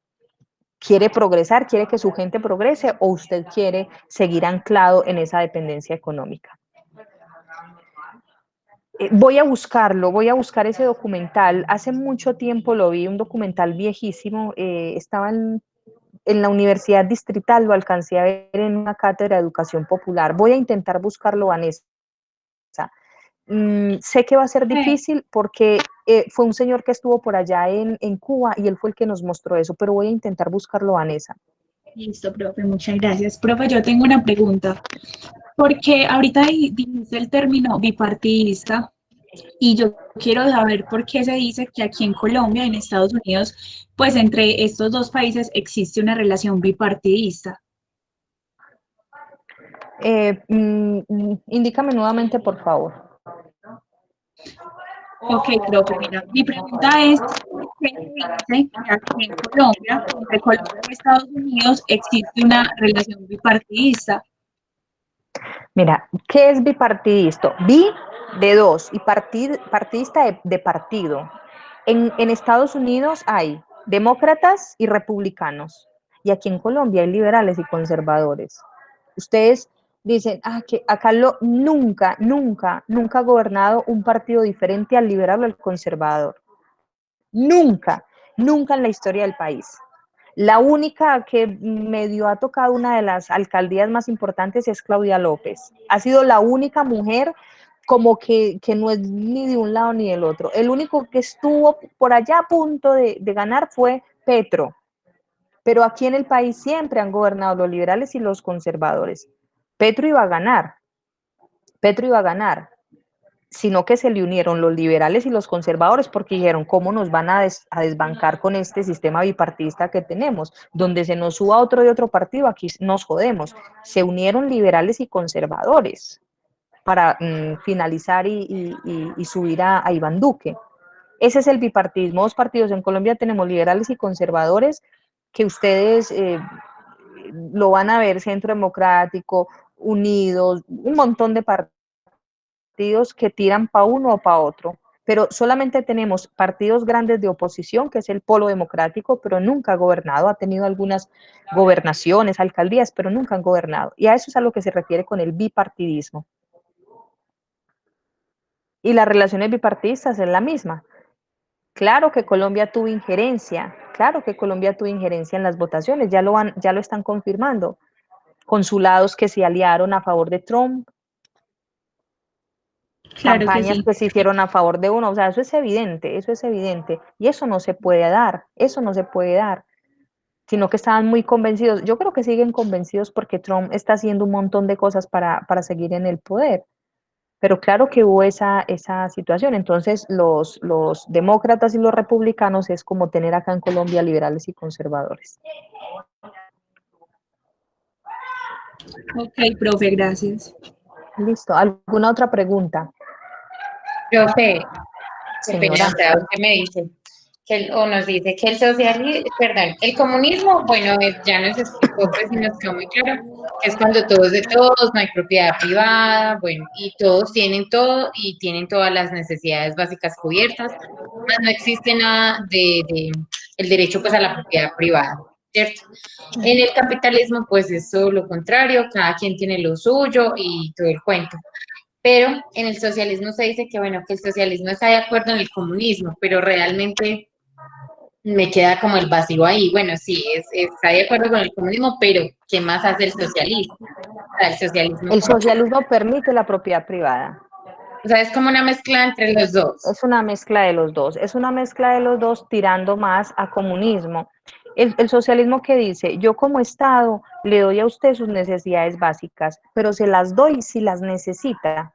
¿Quiere progresar? ¿Quiere que su gente progrese? ¿O usted quiere seguir anclado en esa dependencia económica? Voy a buscarlo, voy a buscar ese documental. Hace mucho tiempo lo vi, un documental viejísimo. Estaba en la Universidad Distrital, lo alcancé a ver en una cátedra de educación popular. Voy a intentar buscarlo, Vanessa. Sé que va a ser difícil porque fue un señor que estuvo por allá en Cuba y él fue el que nos mostró eso, pero voy a intentar buscarlo, Vanessa. Listo, profe, muchas gracias. Profe, yo tengo una pregunta, porque ahorita dijiste el término bipartidista y yo quiero saber por qué se dice que aquí en Colombia y en Estados Unidos, pues entre estos dos países existe una relación bipartidista. Indícame nuevamente, por favor. Ok, profe, mira, mi pregunta es, ¿por qué se dice que aquí en Colombia, entre Colombia y Estados Unidos, existe una relación bipartidista? Mira, ¿qué es bipartidista? Bi de dos y partidista de partido. En Estados Unidos hay demócratas y republicanos, y aquí en Colombia hay liberales y conservadores. Ustedes dicen, que acá nunca ha gobernado un partido diferente al liberal o al conservador. Nunca en la historia del país. La única que medio ha tocado una de las alcaldías más importantes es Claudia López. Ha sido la única mujer como que no es ni de un lado ni del otro. El único que estuvo por allá a punto de ganar fue Petro. Pero aquí en el país siempre han gobernado los liberales y los conservadores. Petro iba a ganar, sino que se le unieron los liberales y los conservadores porque dijeron, ¿cómo nos van a desbancar con este sistema bipartidista que tenemos? Donde se nos suba otro de otro partido, aquí nos jodemos. Se unieron liberales y conservadores para finalizar y subir a Iván Duque. Ese es el bipartidismo, dos partidos. En Colombia tenemos liberales y conservadores, que ustedes lo van a ver, Centro Democrático, Unidos, un montón de partidos que tiran para uno o para otro, pero solamente tenemos partidos grandes de oposición, que es el Polo Democrático, pero nunca ha gobernado, ha tenido algunas gobernaciones, alcaldías, pero nunca han gobernado. Y a eso es a lo que se refiere con el bipartidismo. Y las relaciones bipartidistas es la misma. Claro que Colombia tuvo injerencia, en las votaciones, ya lo están confirmando. Consulados que se aliaron a favor de Trump, Claro que campañas sí. que se hicieron a favor de uno, o sea, eso es evidente, y eso no se puede dar, sino que estaban muy convencidos. Yo creo que siguen convencidos porque Trump está haciendo un montón de cosas para seguir en el poder, pero claro que hubo esa situación. Entonces los demócratas y los republicanos es como tener acá en Colombia liberales y conservadores. Ok, profe, gracias. Listo, ¿alguna otra pregunta? Profe, qué pena, Señora. o sea, usted me dice o nos dice que el socialismo, perdón, el comunismo, bueno, ya nos explicó, pues y nos quedó muy claro, que es cuando todo es de todos, no hay propiedad privada, bueno, y todos tienen todo y tienen todas las necesidades básicas cubiertas, más no existe nada de el derecho pues a la propiedad privada, ¿cierto? En el capitalismo, pues es todo lo contrario, cada quien tiene lo suyo y todo el cuento. Pero en el socialismo se dice que, bueno, que el socialismo está de acuerdo en el comunismo, pero realmente me queda como el vacío ahí. Bueno, sí, está de acuerdo con el comunismo, pero ¿qué más hace el socialismo? O sea, el socialismo, El socialismo permite la propiedad privada. o sea, es como una mezcla entre los dos. Es una mezcla de los dos, tirando más a comunismo. El socialismo que dice, yo como Estado le doy a usted sus necesidades básicas, pero se las doy si las necesita,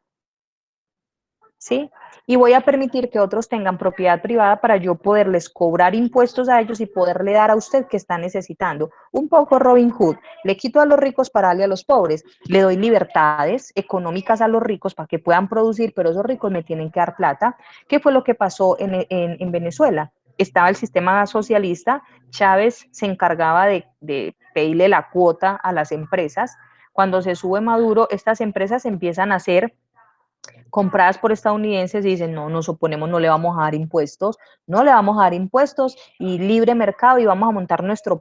¿sí? Y voy a permitir que otros tengan propiedad privada para yo poderles cobrar impuestos a ellos y poderle dar a usted que está necesitando. Un poco Robin Hood, le quito a los ricos para darle a los pobres, le doy libertades económicas a los ricos para que puedan producir, pero esos ricos me tienen que dar plata. ¿Qué fue lo que pasó en Venezuela? Estaba el sistema socialista, Chávez se encargaba de pedirle la cuota a las empresas. Cuando se sube Maduro, estas empresas empiezan a hacer compradas por estadounidenses y dicen, no, nos oponemos, no le vamos a dar impuestos, no le vamos a dar impuestos y libre mercado y vamos a montar nuestro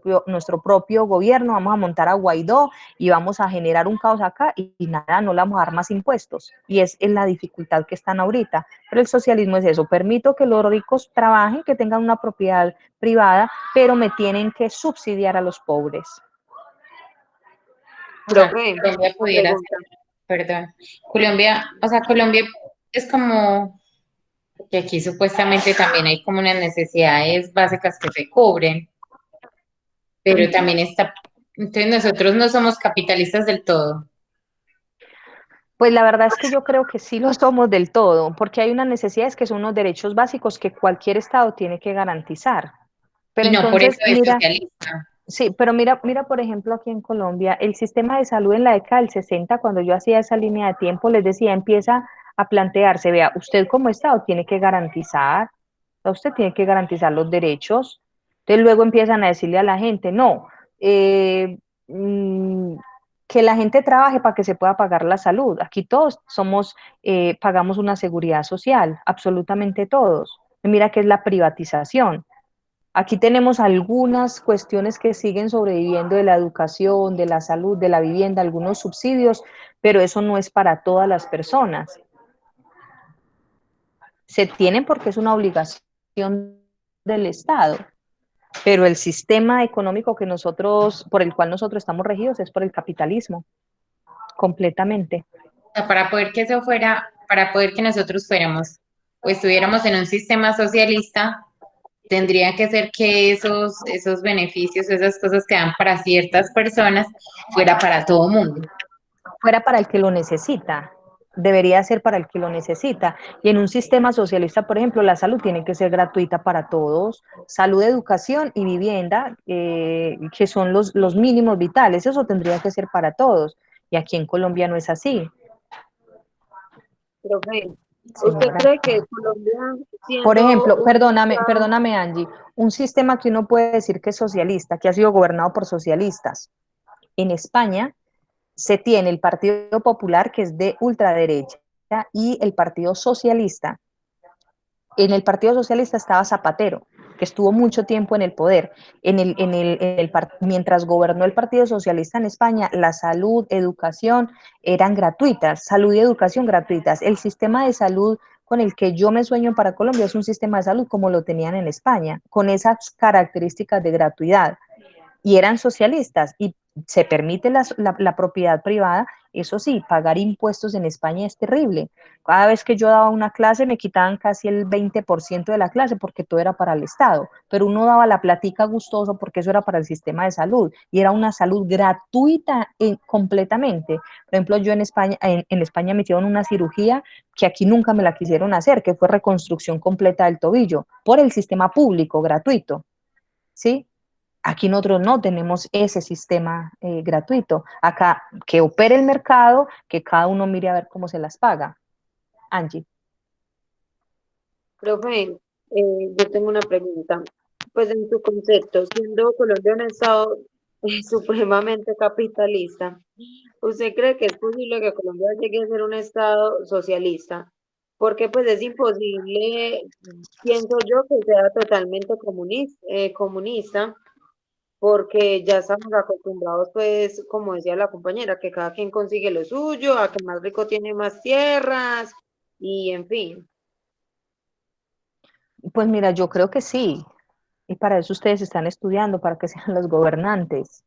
propio gobierno, vamos a montar a Guaidó y vamos a generar un caos acá y nada, no le vamos a dar más impuestos. Y es en la dificultad que están ahorita. Pero el socialismo es eso, permito que los ricos trabajen, que tengan una propiedad privada, pero me tienen que subsidiar a los pobres. O sea, Profe, Colombia pudiera pregunta. ser, perdón, Colombia, o sea, Colombia es como que aquí supuestamente también hay como unas necesidades básicas que se cubren, pero también está, entonces nosotros no somos capitalistas del todo. Pues la verdad es que yo creo que sí lo somos del todo, porque hay unas necesidades que son unos derechos básicos que cualquier Estado tiene que garantizar. Pero Y no por eso entonces, es mira, socialista. sí, pero mira, por ejemplo, aquí en Colombia, el sistema de salud en la década del 60, cuando yo hacía esa línea de tiempo, les decía, empieza a plantearse, vea, usted como Estado tiene que garantizar, usted tiene que garantizar los derechos. Entonces luego empiezan a decirle a la gente, no, eh, mm, que la gente trabaje para que se pueda pagar la salud. Aquí todos pagamos una seguridad social, absolutamente todos. Mira que es la privatización. Aquí tenemos algunas cuestiones que siguen sobreviviendo de la educación, de la salud, de la vivienda, algunos subsidios, pero eso no es para todas las personas. Se tienen porque es una obligación del Estado, pero el sistema económico por el cual nosotros estamos regidos es por el capitalismo, completamente. O sea, para poder que eso fuera, para poder que nosotros fuéramos o estuviéramos en un sistema socialista, tendría que ser que esos beneficios, esas cosas que dan para ciertas personas, fuera para todo mundo. Fuera para el que lo necesita, debería ser para el que lo necesita. Y en un sistema socialista, por ejemplo, la salud tiene que ser gratuita para todos, salud, educación y vivienda, que son los mínimos vitales, eso tendría que ser para todos. Y aquí en Colombia no es así. Profe, ¿usted Señora. cree que Colombia, Por siendo ejemplo, un perdóname Angie, un sistema que uno puede decir que es socialista, que ha sido gobernado por socialistas. En España se tiene el Partido Popular, que es de ultraderecha, y el Partido Socialista. En el Partido Socialista estaba Zapatero, que estuvo mucho tiempo en el poder. Mientras gobernó el Partido Socialista en España, la salud, educación eran gratuitas, salud y educación gratuitas. El sistema de salud con el que yo me sueño para Colombia es un sistema de salud como lo tenían en España, con esas características de gratuidad. Y eran socialistas y se permite la propiedad privada, eso sí, pagar impuestos en España es terrible. Cada vez que yo daba una clase me quitaban casi el 20% de la clase porque todo era para el Estado, pero uno daba la platica gustoso porque eso era para el sistema de salud y era una salud gratuita completamente. Por ejemplo, yo en España me hicieron una cirugía que aquí nunca me la quisieron hacer, que fue reconstrucción completa del tobillo por el sistema público gratuito, ¿sí? Aquí nosotros no tenemos ese sistema gratuito. Acá, que opere el mercado, que cada uno mire a ver cómo se las paga. Angie. profe, yo tengo una pregunta. Pues en su concepto, siendo Colombia un estado supremamente capitalista, ¿usted cree que es posible que Colombia llegue a ser un estado socialista? Porque pues es imposible, pienso yo, que sea totalmente comunista, porque ya estamos acostumbrados, pues, como decía la compañera, que cada quien consigue lo suyo, a que más rico tiene más tierras, y en fin. Pues mira, yo creo que sí. Y para eso ustedes están estudiando, para que sean los gobernantes.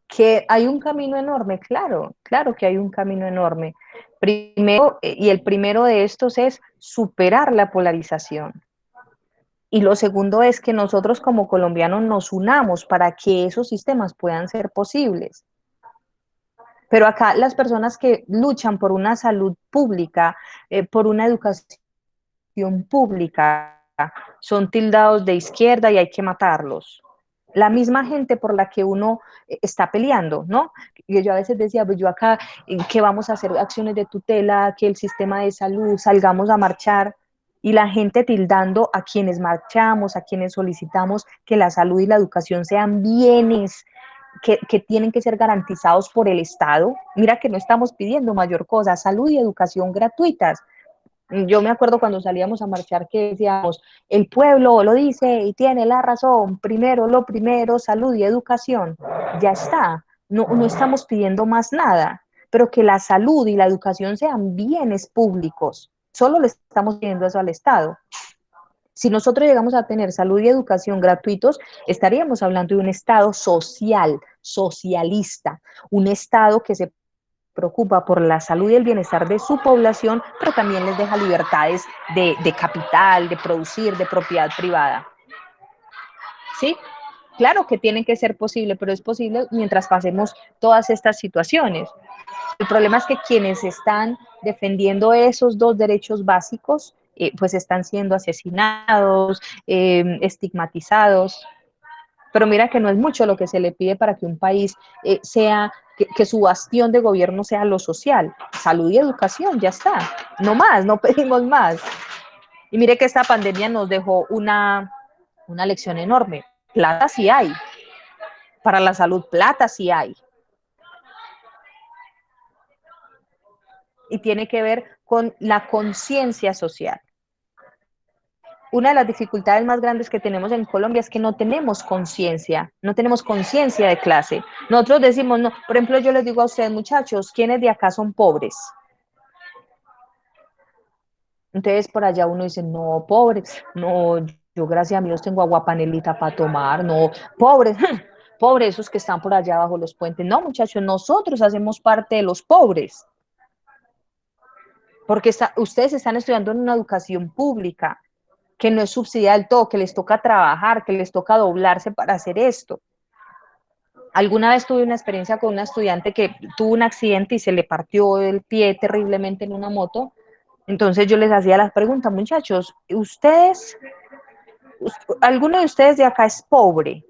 Que hay un camino enorme, claro, claro que hay un camino enorme. Primero, y el primero de estos es superar la polarización. Y lo segundo es que nosotros como colombianos nos unamos para que esos sistemas puedan ser posibles. Pero acá las personas que luchan por una salud pública, por una educación pública, son tildados de izquierda y hay que matarlos. La misma gente por la que uno está peleando, ¿no? Y yo a veces decía, pues yo acá, que vamos a hacer acciones de tutela, que el sistema de salud, salgamos a marchar, y la gente tildando a quienes marchamos, a quienes solicitamos que la salud y la educación sean bienes que tienen que ser garantizados por el Estado. Mira que no estamos pidiendo mayor cosa, salud y educación gratuitas. Yo me acuerdo cuando salíamos a marchar que decíamos, el pueblo lo dice y tiene la razón, primero lo primero, salud y educación. Ya está, no estamos pidiendo más nada, pero que la salud y la educación sean bienes públicos. Solo le estamos pidiendo eso al Estado. Si nosotros llegamos a tener salud y educación gratuitos, estaríamos hablando de un Estado social, socialista, un Estado que se preocupa por la salud y el bienestar de su población, pero también les deja libertades de capital, de producir, de propiedad privada. ¿Sí? Claro que tiene que ser posible, pero es posible mientras pasemos todas estas situaciones. El problema es que quienes están defendiendo esos dos derechos básicos, pues están siendo asesinados, estigmatizados. Pero mira que no es mucho lo que se le pide para que un país que su bastión de gobierno sea lo social, salud y educación, ya está. No más, no pedimos más. Y mire que esta pandemia nos dejó una lección enorme. Plata sí hay. Para la salud, plata sí hay. Y tiene que ver con la conciencia social. Una de las dificultades más grandes que tenemos en Colombia es que no tenemos conciencia de clase. Nosotros decimos, no, por ejemplo, yo les digo a ustedes, muchachos, ¿quiénes de acá son pobres? Entonces por allá uno dice, no, pobres, no, yo gracias a Dios tengo agua panelita para tomar, no, pobres, pobres esos que están por allá bajo los puentes. No, muchachos, nosotros hacemos parte de los pobres, porque ustedes están estudiando en una educación pública, que no es subsidiada del todo, que les toca trabajar, que les toca doblarse para hacer esto. Alguna vez tuve una experiencia con una estudiante que tuvo un accidente y se le partió el pie terriblemente en una moto. Entonces yo les hacía las preguntas, muchachos, ¿alguno de ustedes de acá es pobre?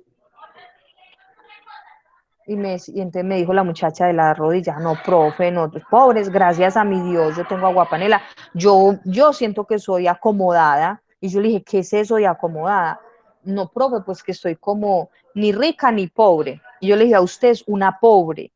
Y entonces me dijo la muchacha de la rodilla, no, profe, nosotros pobres, gracias a mi Dios, yo tengo agua panela. Yo siento que soy acomodada. Y yo le dije, ¿qué es eso de acomodada? No, profe, pues que estoy como ni rica ni pobre. Y yo le dije, a usted es una pobre,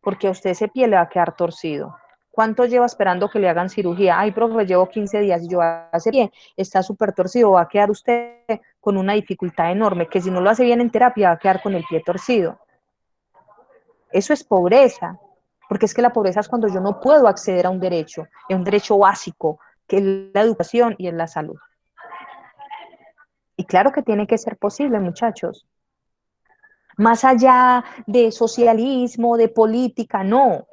porque a usted ese pie le va a quedar torcido. ¿Cuánto lleva esperando que le hagan cirugía? Ay, profe, llevo 15 días y yo hace bien, está súper torcido, va a quedar usted con una dificultad enorme, que si no lo hace bien en terapia va a quedar con el pie torcido. Eso es pobreza, porque es que la pobreza es cuando yo no puedo acceder a un derecho básico, que es la educación y es la salud. Y claro que tiene que ser posible, muchachos. Más allá de socialismo, de política, no.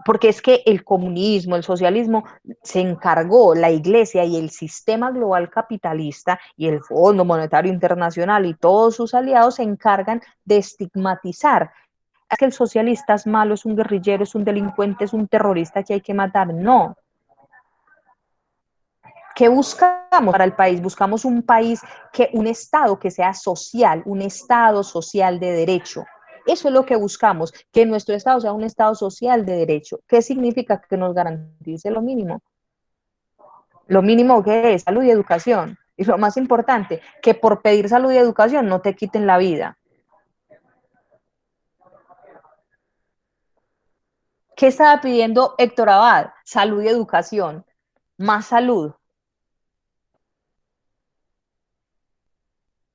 Porque es que el comunismo, el socialismo, se encargó, la iglesia y el sistema global capitalista y el Fondo Monetario Internacional y todos sus aliados se encargan de estigmatizar. Es que el socialista es malo, es un guerrillero, es un delincuente, es un terrorista que hay que matar. No. ¿Qué buscamos para el país? Buscamos un país, un Estado que sea social, un Estado social de derecho. Eso es lo que buscamos, que nuestro Estado sea un Estado social de derecho. ¿Qué significa? Que nos garantice lo mínimo. Lo mínimo que es salud y educación. Y lo más importante, que por pedir salud y educación no te quiten la vida. ¿Qué estaba pidiendo Héctor Abad? Salud y educación. Más salud.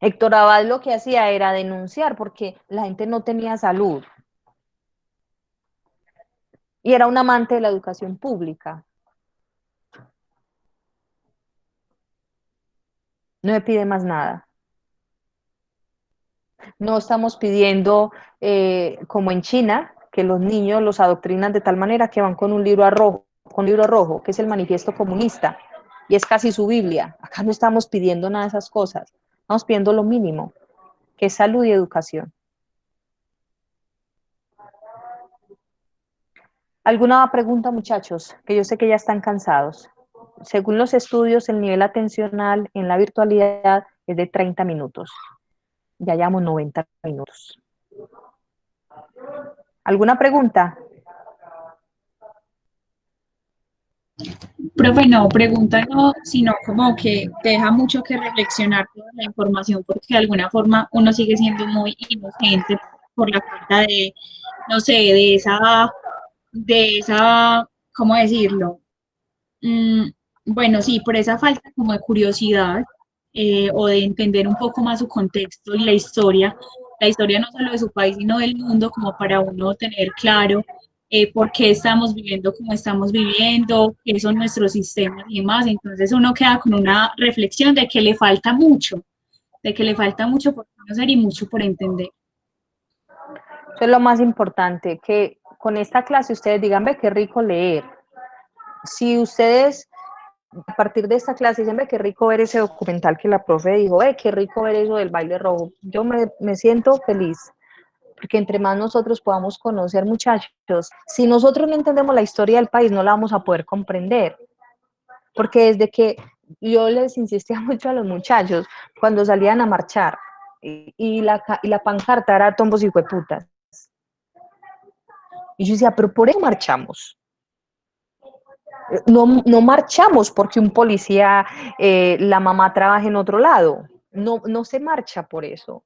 Héctor Abad lo que hacía era denunciar porque la gente no tenía salud. Y era un amante de la educación pública. No me pide más nada. No estamos pidiendo, como en China, que los niños los adoctrinan de tal manera que van con un libro rojo, que es el manifiesto comunista. y es casi su Biblia. Acá no estamos pidiendo nada de esas cosas, estamos pidiendo lo mínimo, que es salud y educación. ¿Alguna pregunta, muchachos? Que yo sé que ya están cansados. Según los estudios, el nivel atencional en la virtualidad es de 30 minutos. Ya llevamos 90 minutos. ¿Alguna pregunta? Profe, no, pregunta no, sino como que deja mucho que reflexionar toda la información, porque de alguna forma uno sigue siendo muy inocente por la falta de, no sé, ¿cómo decirlo? Mm, bueno, sí, por esa falta como de curiosidad o de entender un poco más su contexto y la historia no solo de su país, sino del mundo, como para uno tener claro por qué estamos viviendo como estamos viviendo, qué son nuestros sistemas y demás. Entonces uno queda con una reflexión de que le falta mucho, de que le falta mucho por conocer y mucho por entender. Eso es lo más importante, que con esta clase ustedes digan, ve, qué rico leer. Si ustedes a partir de esta clase dicen, ve, qué rico ver ese documental que la profe dijo, ve, qué rico ver eso del baile rojo, yo me siento feliz, porque entre más nosotros podamos conocer, muchachos, si nosotros no entendemos la historia del país, no la vamos a poder comprender, porque desde que yo les insistía mucho a los muchachos, cuando salían a marchar, y la pancarta era tombos y hueputas, y yo decía, pero por eso marchamos. No marchamos porque un policía, la mamá trabaja en otro lado. No se marcha por eso.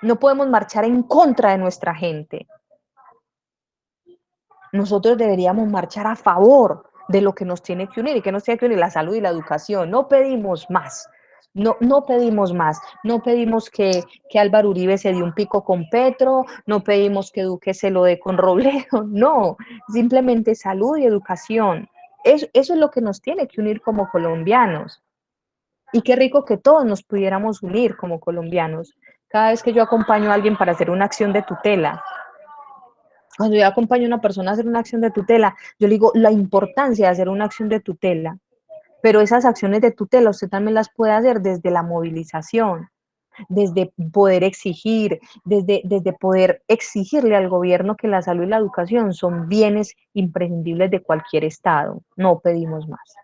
No podemos marchar en contra de nuestra gente. Nosotros deberíamos marchar a favor de lo que nos tiene que unir. ¿Y que nos tiene que unir? La salud y la educación. No pedimos más. No pedimos más. No pedimos que Álvaro Uribe se dé un pico con Petro. No pedimos que Duque se lo dé con Robledo. No, simplemente salud y educación. Eso es lo que nos tiene que unir como colombianos. Y qué rico que todos nos pudiéramos unir como colombianos. Cada vez que yo acompaño a alguien para hacer una acción de tutela, cuando yo acompaño a una persona a hacer una acción de tutela, yo le digo la importancia de hacer una acción de tutela, pero esas acciones de tutela usted también las puede hacer desde la movilización, desde poder exigir, desde poder exigirle al gobierno que la salud y la educación son bienes imprescindibles de cualquier estado. No pedimos más.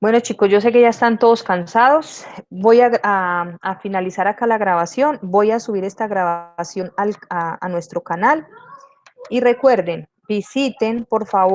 Bueno, chicos, yo sé que ya están todos cansados. Voy a finalizar acá la grabación. Voy a subir esta grabación a nuestro canal. Y recuerden, visiten, por favor,